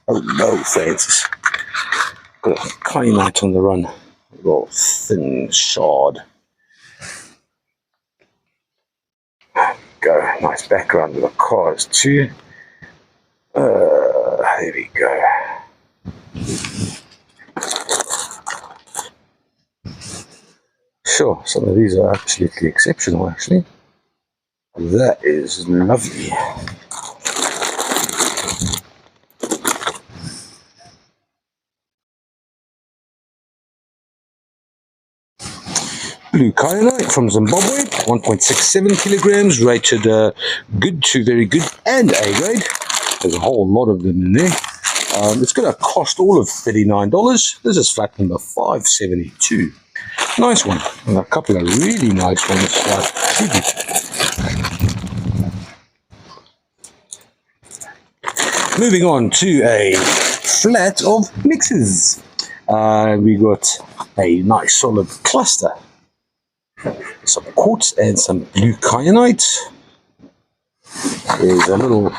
Oh no, Francis. Got a kyanite on the run. A little thin shard. Go. Nice background of the cars too. There we go. Sure, some of these are absolutely exceptional, actually. That is lovely. Blue kyanite from Zimbabwe, 1.67 kilograms, rated good to very good and A grade. There's a whole lot of them in there. It's going to cost all of $39. This is flat number 572. Nice one, and a couple of really nice ones. Moving on to a flat of mixes. We got a nice solid cluster. Some quartz and some blue kyanite. There's a little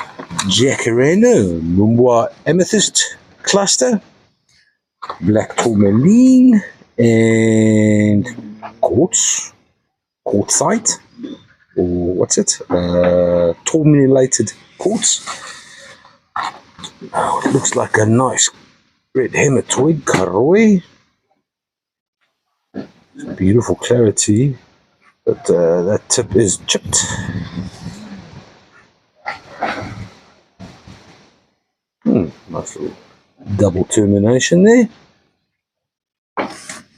jacaranda, Mumbwa amethyst cluster, black tourmaline, and quartzite, or what's it? Tourmalinated quartz. It looks like a nice red hematoid, Karoi. Beautiful clarity, but that tip is chipped. Nice little double termination there.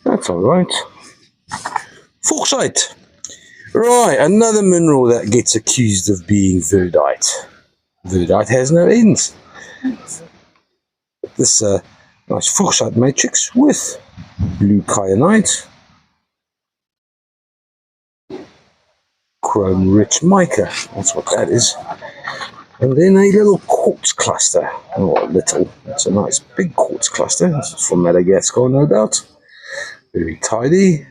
That's alright. Bauxite. Right, another mineral that gets accused of being verdite. Verdite has no ends. This nice bauxite matrix with blue kyanite, chrome-rich mica. That's what that is. And then a little quartz cluster. Oh, little. It's a nice big quartz cluster. This is from Madagascar, no doubt. Very tidy.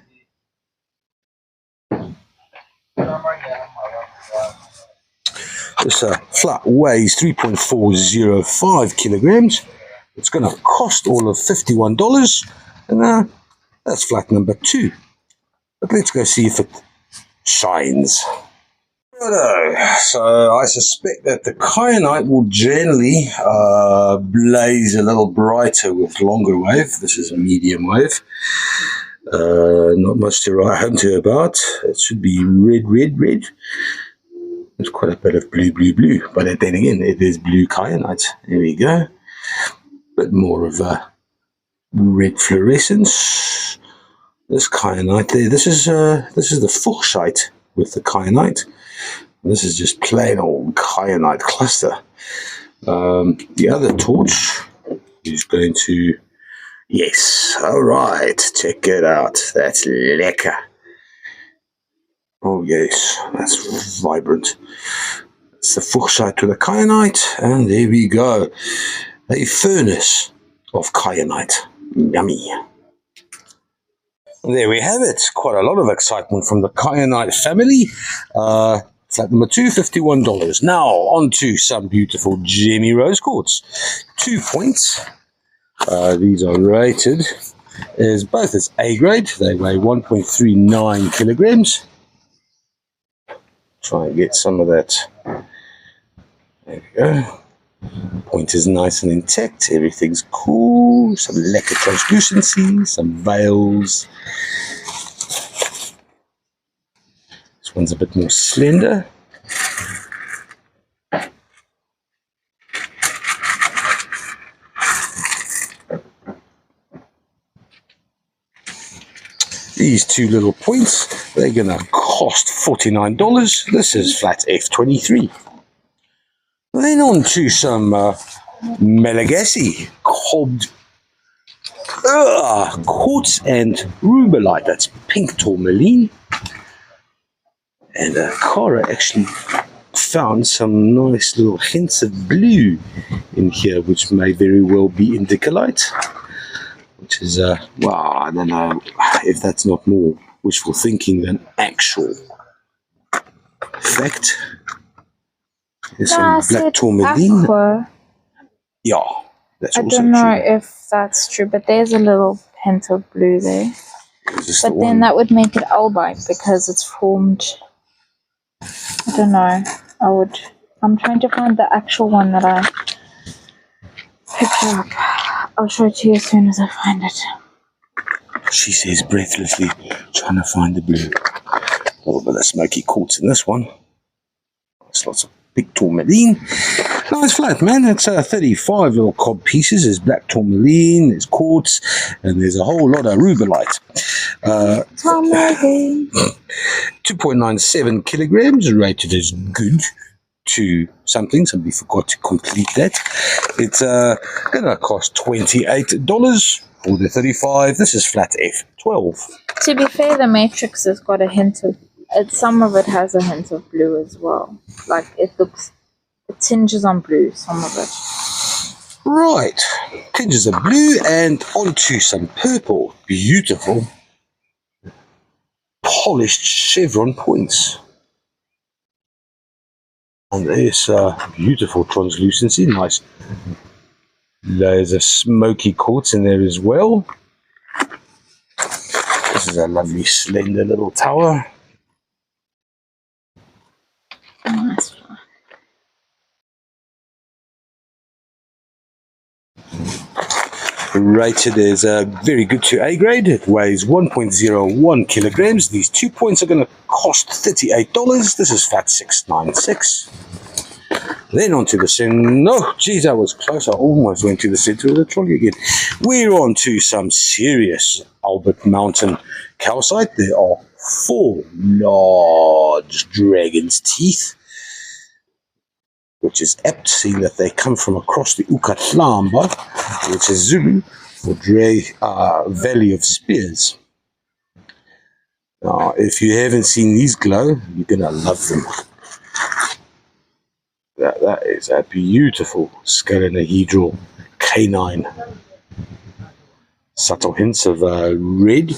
This flat weighs 3.405 kilograms. It's going to cost all of $51. And that's flat number 2. But let's go see if it shines. Righto, so I suspect that the kyanite will generally blaze a little brighter with longer wave. This is a medium wave. Not much to write home to about. It should be red, red, red. There's quite a bit of blue, blue, blue. But then again, it is blue kyanite. There we go. Bit more of a red fluorescence. This kyanite there. This is the bauxite with the kyanite. This is just plain old kyanite cluster. The other torch is going to... Yes, alright, check it out. That's lekker. Oh yes, that's vibrant. It's the bauxite to the kyanite, and there we go. A furnace of kyanite. Yummy. There we have it. Quite a lot of excitement from the kyanite family. Flat number 2, $51. Now, on to some beautiful gemmy rose quartz. 2 points. These are rated as both as A grade. They weigh 1.39 kilograms. Try and get some of that. There we go. Point is nice and intact. Everything's cool. Some lekker translucency. Some veils. This one's a bit more slender. These 2 little points, they're going to cost $49. This is flat F23. Then on to some Malagasy cobbed quartz and rubellite. That's pink tourmaline. And Cara actually found some nice little hints of blue in here, which may very well be indicolite. Which is, well, I don't know if that's not more wishful thinking than actual fact. There's some black tourmaline. Aqua. Yeah, that's I also don't know true. if that's true, but there's a little hint of blue there. But then one? that would make it albite because it's formed. I don't know. I'm trying to find the actual one that I picked up. I'll show it to you as soon as I find it. She says breathlessly, trying to find the blue. A little bit of smoky quartz in this one. There's lots of big tourmaline. Nice flat, man. It's 35 little cob pieces. There's black tourmaline, there's quartz, and there's a whole lot of rubellite. 2.97 kilograms, rated as good to something. Somebody forgot to complete that. It's going to cost $28 for the 35. This is flat F12. To be fair, the matrix has got a hint of... some of it has a hint of blue as well. Like, it tinges on blue, some of it. Right, tinges of blue, and onto some purple. Beautiful polished chevron points. And there's beautiful translucency, nice layers of smoky quartz in there as well. This is a lovely slender little tower. Nice. Rated as very good to A grade. It weighs 1.01 kilograms. These 2 points are going to cost $38. This is fat 696. Then on to the center. No, geez, that was close. I almost went to the center of the trolley again. We're on to some serious Albert Mountain calcite. There are 4 large dragon's teeth, which is apt, seeing that they come from across the Ukatlamba, which is Zulu for Valley of Spears. Now, if you haven't seen these glow, you're going to love them. That is a beautiful scalenahedral canine. Subtle hints of red,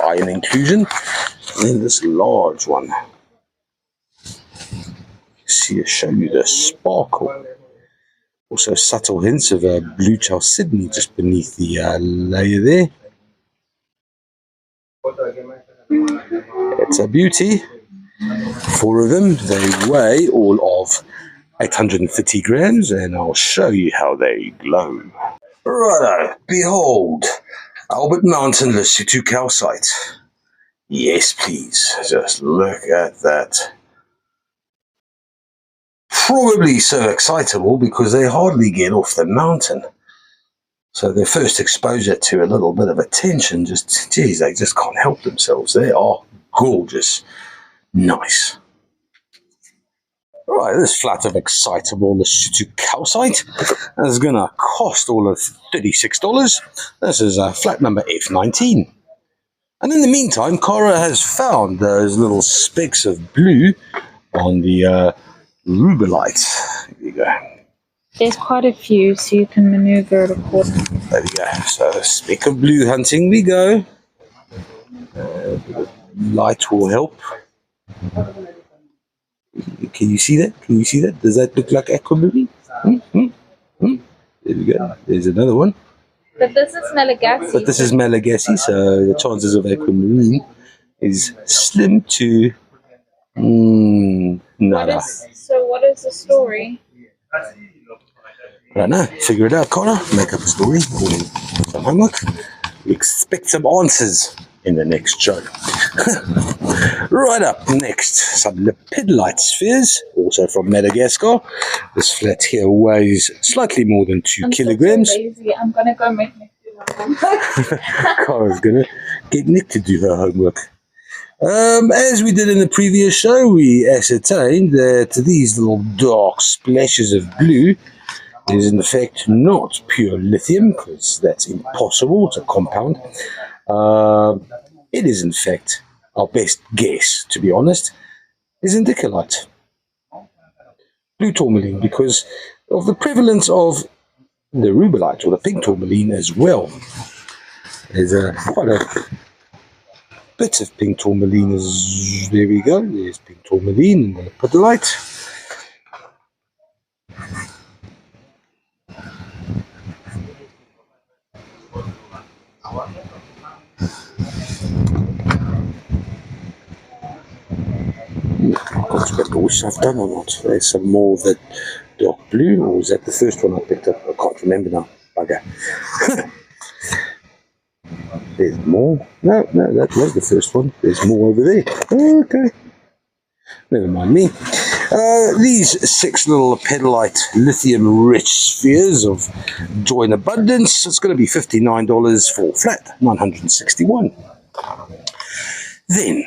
iron inclusion, and then this large one. Show you the sparkle. Also subtle hints of blue chalcedony just beneath the layer there. It's a beauty. 4 of them. They weigh all of 830 grams, and I'll show you how they glow. Righto, behold, Albert Mountain Lesotho calcite. Yes, please. Just look at that. Probably so excitable because they hardly get off the mountain. So their first exposure to a little bit of attention, geez, they just can't help themselves. They are gorgeous. Nice. Right, this flat of excitable Lesotho calcite is going to cost all of $36. This is flat number F19. And in the meantime, Cara has found those little specks of blue on the rubellite. There you go. There's quite a few, so you can maneuver it accordingly. There we go. So, speck of blue hunting we go. Light will help. Can you see that? Can you see that? Does that look like aquamarine? There we go. There's another one. But this is Malagasy. But this is Malagasy, so the chances of aquamarine is slim to nada. So what is the story? Right now, figure it out, Connor. Make up a story. Some homework. We expect some answers in the next show. Right up next, some lepidolite spheres, also from Madagascar. This flat here weighs slightly more than 2 kilograms. So lazy. I'm gonna go make Nick do my homework. Cara's gonna get Nick to do her homework. As we did in the previous show, we ascertained that these little dark splashes of blue is in fact not pure lithium, because that's impossible, it's a compound. It is in fact, our best guess, to be honest, is indicolite. Blue tourmaline, because of the prevalence of the rubellite, or the pink tourmaline as well. There's quite a bit of pink tourmaline. There we go, there's pink tourmaline and the lepidolite. I wish I've done or not. There's some more of that dark blue, or was that the first one I picked up? I can't remember now. Bugger. There's more. No, that was the first one. There's more over there. Okay. Never mind me. These 6 little lepidolite lithium-rich spheres of joy and abundance. It's going to be $59 for flat, $961. Then,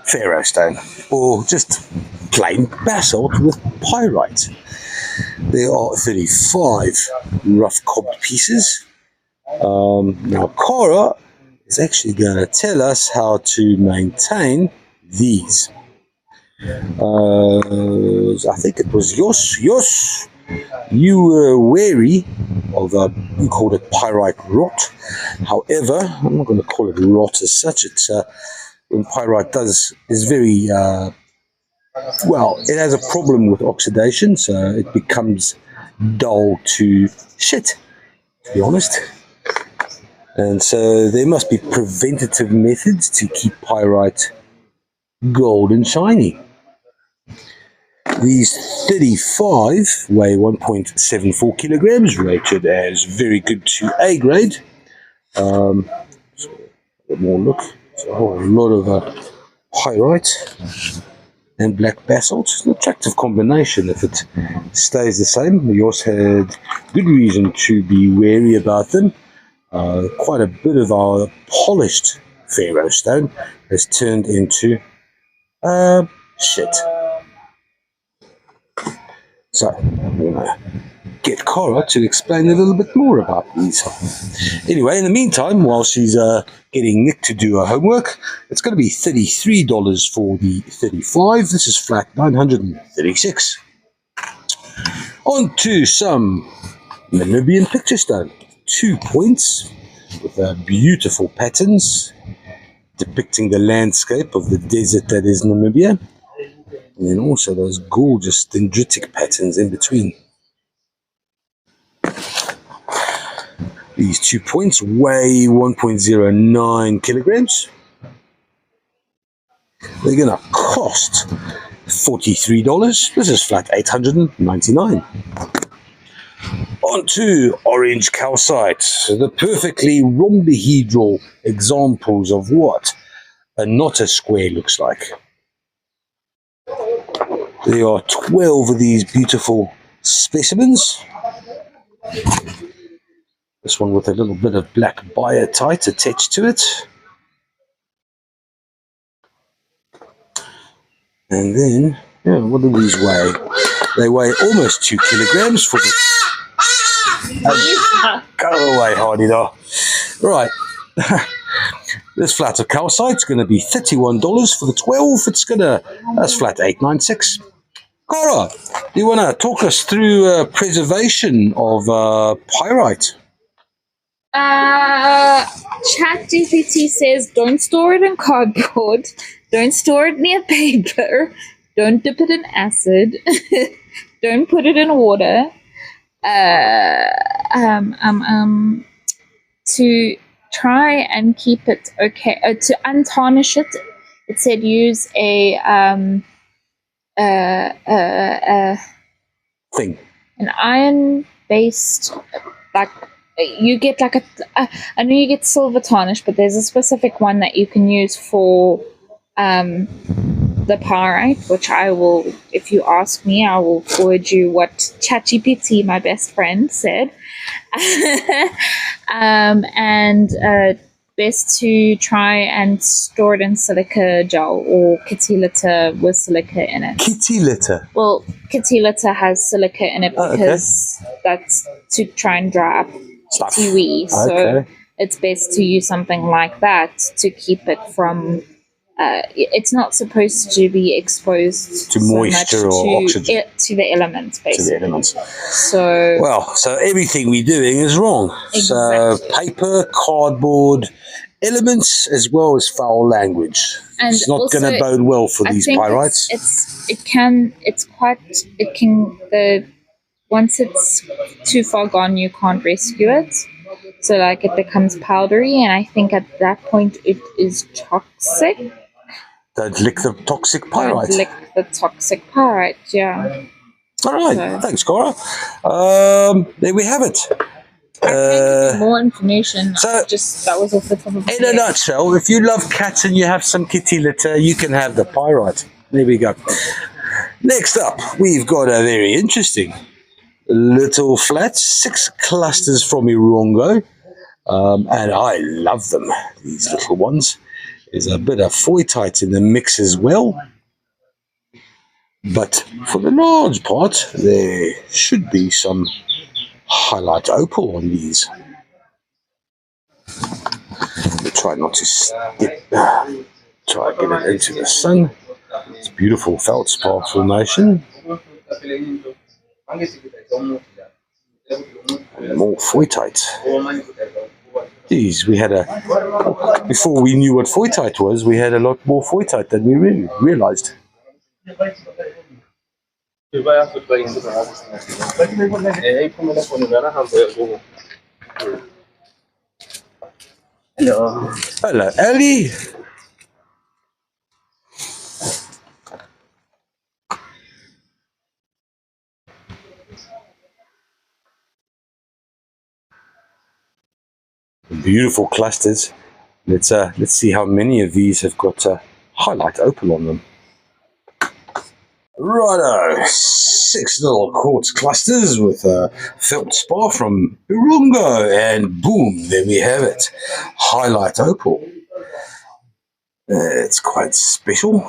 Pharaoh stone, or just plain basalt with pyrite. There are 35 rough cobbed pieces. Now Cara is actually going to tell us how to maintain these. I think it was Jos. You were wary of, you called it pyrite rot. However, I'm not going to call it rot as such. It's when pyrite is very well, it has a problem with oxidation, so it becomes dull to shit, to be honest. And so there must be preventative methods to keep pyrite gold and shiny. These 35 weigh 1.74 kilograms, rated as very good to A grade. A bit more look. So a whole lot of pyrite and black basalt. It's an attractive combination if it stays the same. We also had good reason to be wary about them. Quite a bit of our polished Pharaoh stone has turned into shit. So I'm going to get Cora to explain a little bit more about these. Anyway, in the meantime, while she's getting Nick to do her homework, it's going to be $33 for the 35. This is flat 936. On to some Namibian picture stone. 2 points with beautiful patterns depicting the landscape of the desert that is Namibia. And then also those gorgeous dendritic patterns in between. These 2 points weigh 1.09 kilograms. They're going to cost $43. This is flat 899. On to orange calcite, the perfectly rhombohedral examples of what a Notta square looks like. There are 12 of these beautiful specimens. This one with a little bit of black biotite attached to it. And then, what do these weigh? They weigh almost 2 kilograms for the... Go away, Hardy, though. Right. This flat of calcite is going to be $31 for the 12. That's flat 896. Cora, do you want to talk us through preservation of pyrite? ChatGPT says don't store it in cardboard, don't store it near paper, don't dip it in acid, don't put it in water. To try and keep it okay, to untarnish it, it said use Thing. an iron-based, like you get like I know you get silver tarnish, but there's a specific one that you can use for the pyrite, which I will, if you ask me, I will forward you what ChatGPT, my best friend, said. And best to try and store it in silica gel or kitty litter with silica in it. Kitty litter? Well, kitty litter has silica in it because that's to try and dry up kitty wee. So it's best to use something like that to keep it from... it's not supposed to be exposed to moisture or oxygen. To the elements, basically. To the elements. So everything we're doing is wrong. Exactly. So paper, cardboard, elements, as well as foul language. And it's not going to bode well for these pyrites. Once it's too far gone, you can't rescue it. So like it becomes powdery, and I think at that point it is toxic. Don't lick the toxic pyrite. Don't lick the toxic pyrite, yeah. All right, thanks, Cora. There we have it. I can't give you more information. That was off the top of my head. In a nutshell, if you love cats and you have some kitty litter, you can have the pyrite. There we go. Next up, we've got a very interesting little flat, 6 clusters from Irongo, and I love them, these little ones. There's a bit of foytite in the mix as well, but for the large part, there should be some highlight opal on these. We'll try not to try and get it into the sun. It's beautiful feldspar formation. And more foytite. Geez, we had before we knew what foytite was, we had a lot more foytite than we really realized. Hello. Hello, Ellie. Beautiful clusters. Let's see how many of these have got highlight opal on them. Righto, 6 little quartz clusters with a feldspar from Urungo, and boom, there we have it. Highlight opal. It's quite special.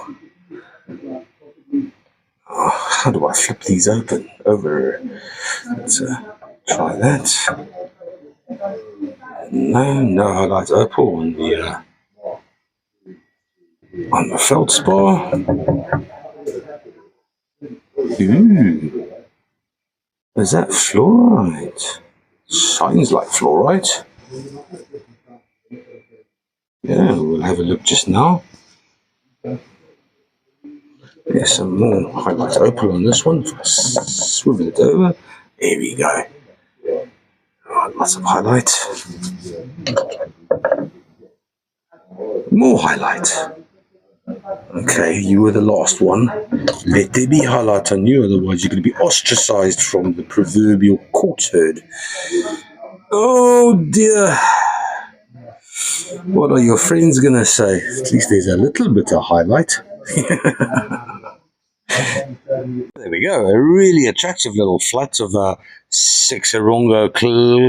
Oh, how do I flip these open? Over. Let's try that. No highlight opal on the feldspar. Ooh, is that fluorite? Shines like fluorite. Yeah, we'll have a look just now. There's some more highlight opal on this one. Swivel it over. There we go. Right, lots of highlight. More highlight. Okay, you were the last one. Let there be highlight on you, otherwise you're going to be ostracized from the proverbial quartz herd. Oh dear. What are your friends going to say? At least there's a little bit of highlight. There we go, a really attractive little flat of 6 Arongo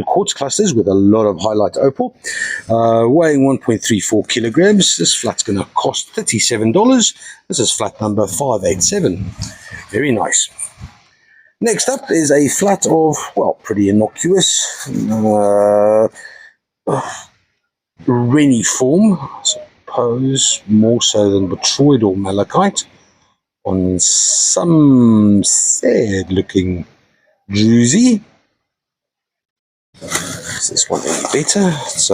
quartz clusters with a lot of highlight opal, weighing 1.34 kilograms. This flat's going to cost $37. This is flat number 587. Very nice. Next up is a flat of, well, pretty innocuous, reniform, I suppose, more so than botryoidal malachite, on some sad-looking druzy. Is this one any better? It's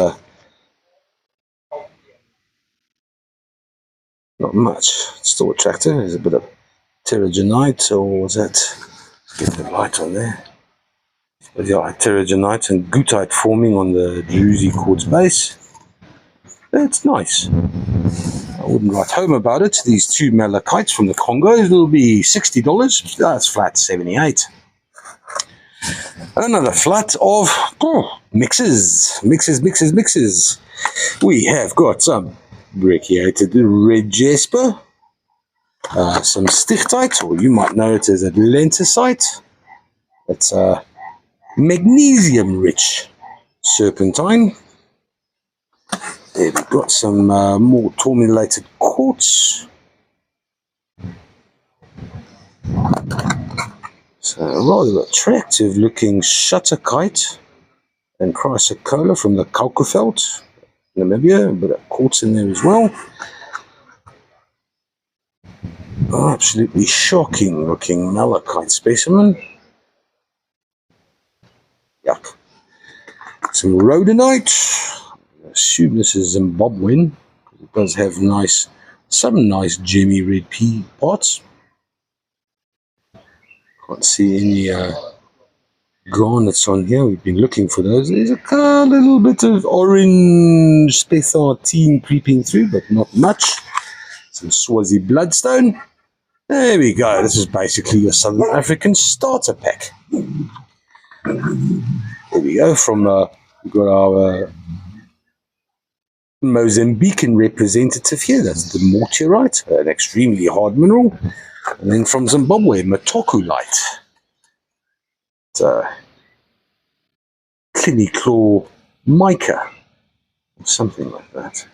not much. It's still attractive. There's a bit of pterogenite, or was that? Get the light on there. But yeah, pterogenite and goethite forming on the druzy quartz base. That's nice. I wouldn't write home about it. These 2 malachites from the Congo, it'll be $60. That's flat 78. Another flat of mixes. We have got some brachiated red jasper, some stichtite, or you might know it as atlantisite. It's magnesium-rich serpentine. There we've got some more tourmalated quartz. So a rather attractive looking shutterkite and chrysocolla from the Kalkofeld, Namibia, a bit of quartz in there as well. Oh, absolutely shocking looking malachite specimen. Yuck. Some rhodonite. I assume this is Zimbabwean. It does have some nice gemmy red pea parts. Can't see any garnets on here. We've been looking for those. There's a little bit of orange spessartine creeping through, but not much. Some Swazi bloodstone. There we go. This is basically your Southern African starter pack. There we go. We've got our Mozambican representative here. That's the mortierite, an extremely hard mineral. And then from Zimbabwe, metokulite. It's cliniclaw mica, or something like that.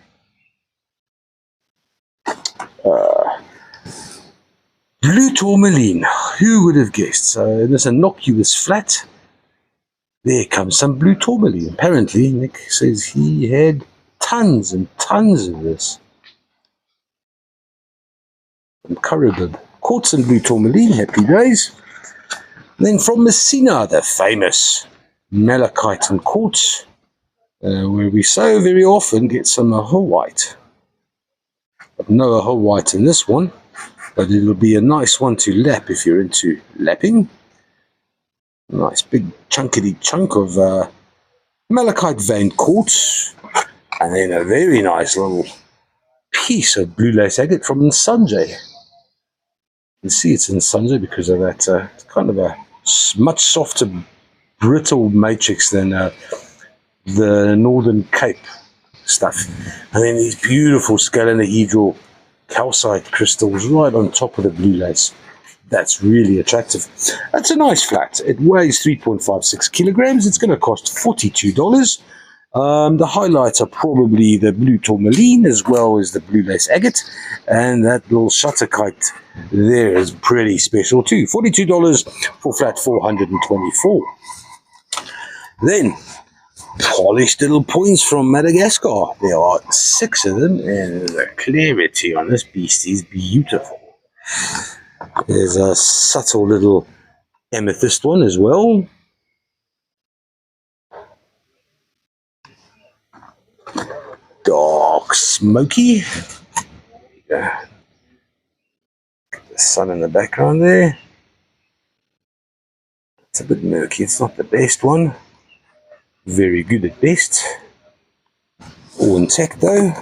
Blue tourmaline. Who would have guessed? So in this innocuous flat, there comes some blue tourmaline. Apparently, Nick says he had tons and tons of this. From Currabib. Quartz and blue tourmaline, happy days. And then from Messina, the famous malachite and quartz, where we so very often get some white. But no white in this one. but it'll be a nice one to lap if you're into lapping. Nice big chunkity chunk of malachite vein quartz, and then a very nice little piece of blue lace agate from Nsanje. You can see it's Nsanje because of that kind of a much softer, brittle matrix than the Northern Cape stuff. And then these beautiful scalenohedral calcite crystals right on top of the blue lace. That's really attractive. That's a nice flat. It weighs 3.56 kilograms. It's going to cost $42. The highlights are probably the blue tourmaline as well as the blue lace agate, and that little shutterkite there is pretty special too. $42 for flat 424. Then polished little points from Madagascar. There are 6 of them, and the clarity on this beast is beautiful. There's a subtle little amethyst one as well. Dark smoky. Yeah. The sun in the background there. It's a bit murky. It's not the best one. Very good at best. All intact though.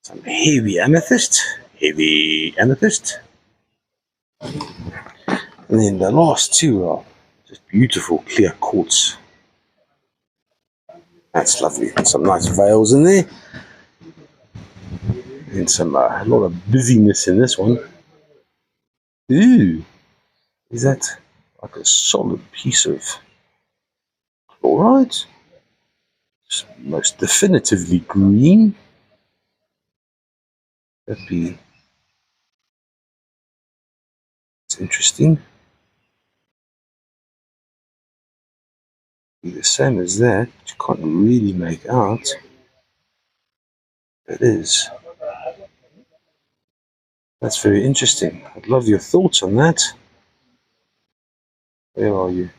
Some heavy amethyst. Heavy amethyst. And then the last 2 are just beautiful clear quartz. That's lovely. Some nice veils in there. And some a lot of busyness in this one. Ooh, is that like a solid piece of chloride? It's most definitively green. That'd be. It's interesting. Be the same as that, but you can't really make out. It is. That's very interesting. I'd love your thoughts on that. Where are you?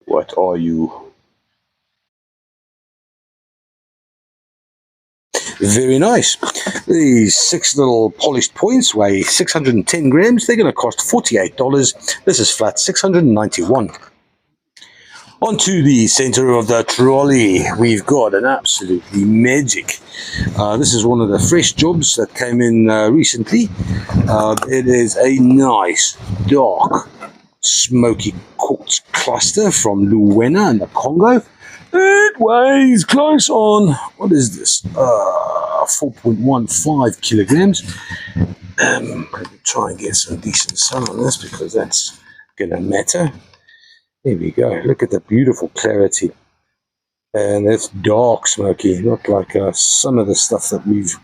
What are you? Very nice. These 6 little polished points weigh 610 grams. They're going to cost $48. This is flat 691. Onto the center of the trolley, we've got an absolutely magic. This is one of the fresh jobs that came in recently. It is a nice, dark, smoky quartz cluster from Luwena in the Congo. It weighs close on, what is this? 4.15 kilograms. Try and get some decent sun on this because that's going to matter. There we go. Look at the beautiful clarity. And it's dark smoky, not like some of the stuff that we've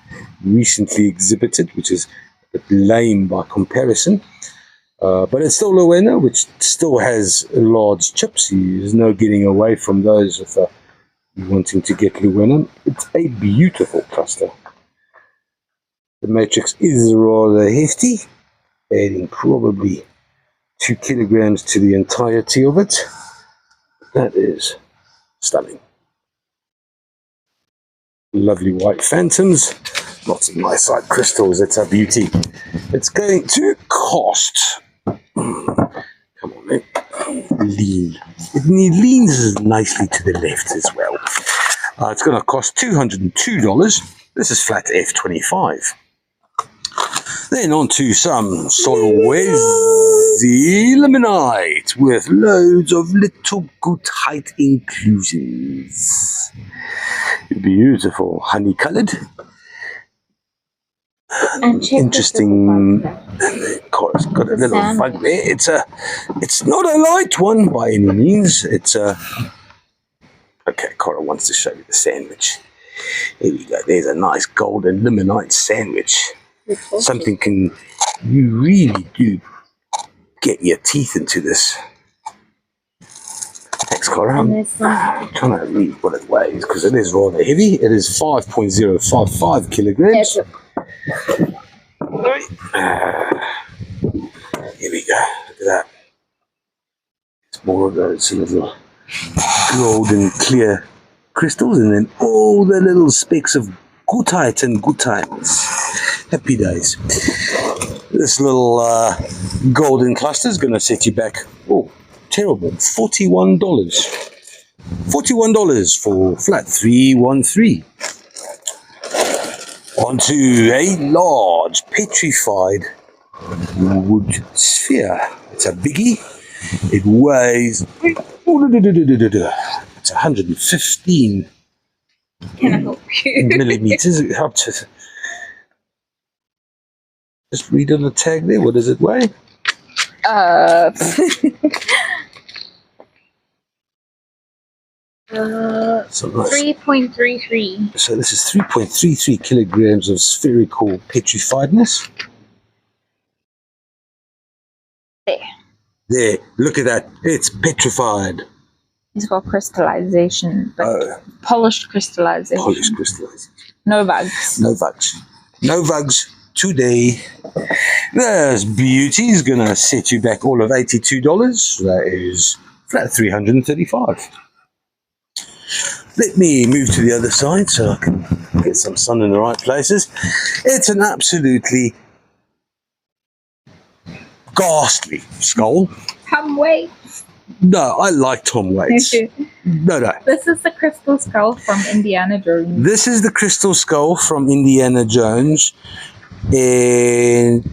recently exhibited, which is a bit lame by comparison. But it's still Luwena, which still has large chips. There's no getting away from those if you're wanting to get Luwena. It's a beautiful cluster. The matrix is rather hefty, adding probably 2 kilograms to the entirety of it. That is stunning. Lovely white phantoms, lots of nice light crystals. It's a beauty. It's going to cost. Come on, man. Lean. It leans nicely to the left as well. It's going to cost $202. This is flat F25. Then on to some Solwezi limonite with loads of little goethite inclusions. Beautiful, honey-coloured. Interesting. It's got a little bug there. It's not a light one by any means. It's a. Okay, Cora wants to show you the sandwich. Here we go. There's a nice golden limonite sandwich. Something you really do get your teeth into this. Thanks, Cora. I'm trying to read what it weighs because it is rather heavy. It is 5.055 kilograms. Here we go. Look at that. It's more of those little golden clear crystals, and then all the little specks of goethite and goethines. Happy days. This little golden cluster is going to set you back. Oh, terrible. $41. $41 for flat 313. Onto a large petrified wood sphere. It's a biggie. It weighs, it's 115 Can I help you? millimeters. Up to, just read on the tag there. What does it weigh? 3.33. So this is 3.33 kilograms of spherical petrifiedness. There, look at that. It's petrified. It's got crystallization, but polished crystallization. Polished crystallization. No bugs. No bugs. No bugs today. There's beauty. Is going to set you back all of $82. That is flat 335. Let me move to the other side so I can get some sun in the right places. It's an absolutely ghastly skull. Tom Waits. No, I like Tom Waits. No. This is the crystal skull from Indiana Jones. This is the crystal skull from Indiana Jones, and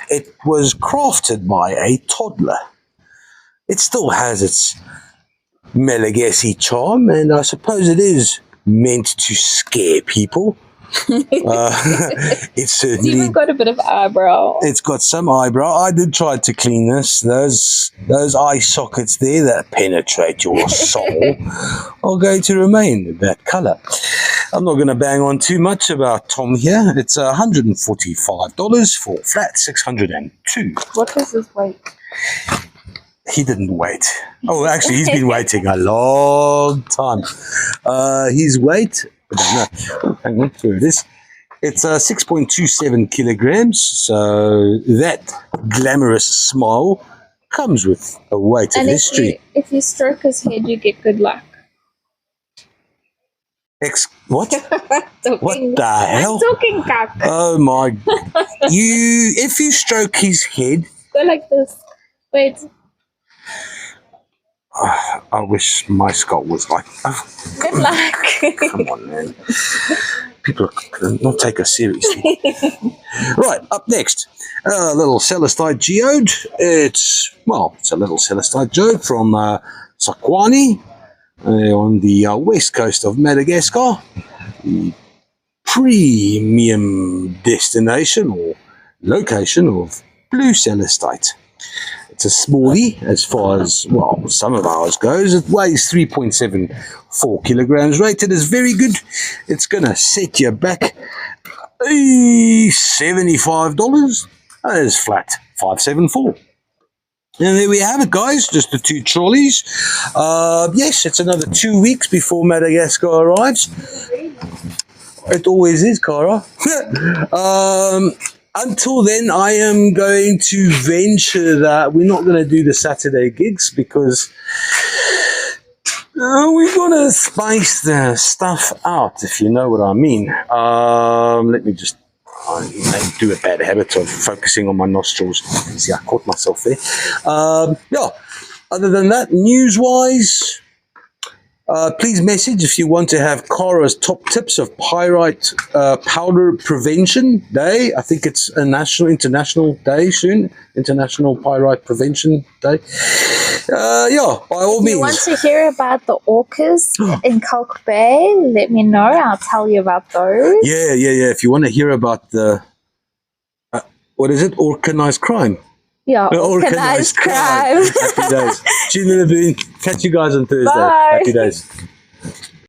it was crafted by a toddler. It still has its Madagascar charm, and I suppose it is meant to scare people. It's It's certainly even got a bit of eyebrow. It's got some eyebrow. I did try to clean this. Those eye sockets there that penetrate your soul are going to remain that colour. I'm not going to bang on too much about Tom here. It's $145 for flat 602. What was his weight? He didn't wait. Oh, actually, he's been waiting a long time. His weight, I don't know. Oh, hang on, here it is. It's 6.27 kilograms. So that glamorous smile comes with a weight of history. If you stroke his head, you get good luck. What? What the hell? I'm talking cock. Oh my! If you stroke his head, Go like this. Wait. I wish my skull was like. Oh, Good luck. come on, man! People not take us seriously. Right, up next, a little celestite geode. It's a little celestite geode from Sakwani on the west coast of Madagascar. The premium destination or location of blue celestite. It's a smallie as far as, some of ours goes. It weighs 3.74 kilograms, rated as very good. It's going to set you back $75. That is flat 574. And there we have it, guys. Just the two trolleys. Yes, it's another 2 weeks before Madagascar arrives. It always is, Cara. Until then, I am going to venture that we're not going to do the Saturday gigs because we've got to space the stuff out, if you know what I mean. Let me just do a bad habit of focusing on my nostrils. See, I caught myself there. Other than that, news-wise, please message if you want to have Cara's top tips of pyrite powder prevention day. I think it's a international day soon. International Pyrite Prevention Day. By all means. If you want to hear about the orcas in Kalk Bay, let me know. I'll tell you about those. Yeah. If you want to hear about the, what is it? Organized crime. Yeah, organized crime. Happy days. Tune in, catch you guys on Thursday. Bye. Happy days.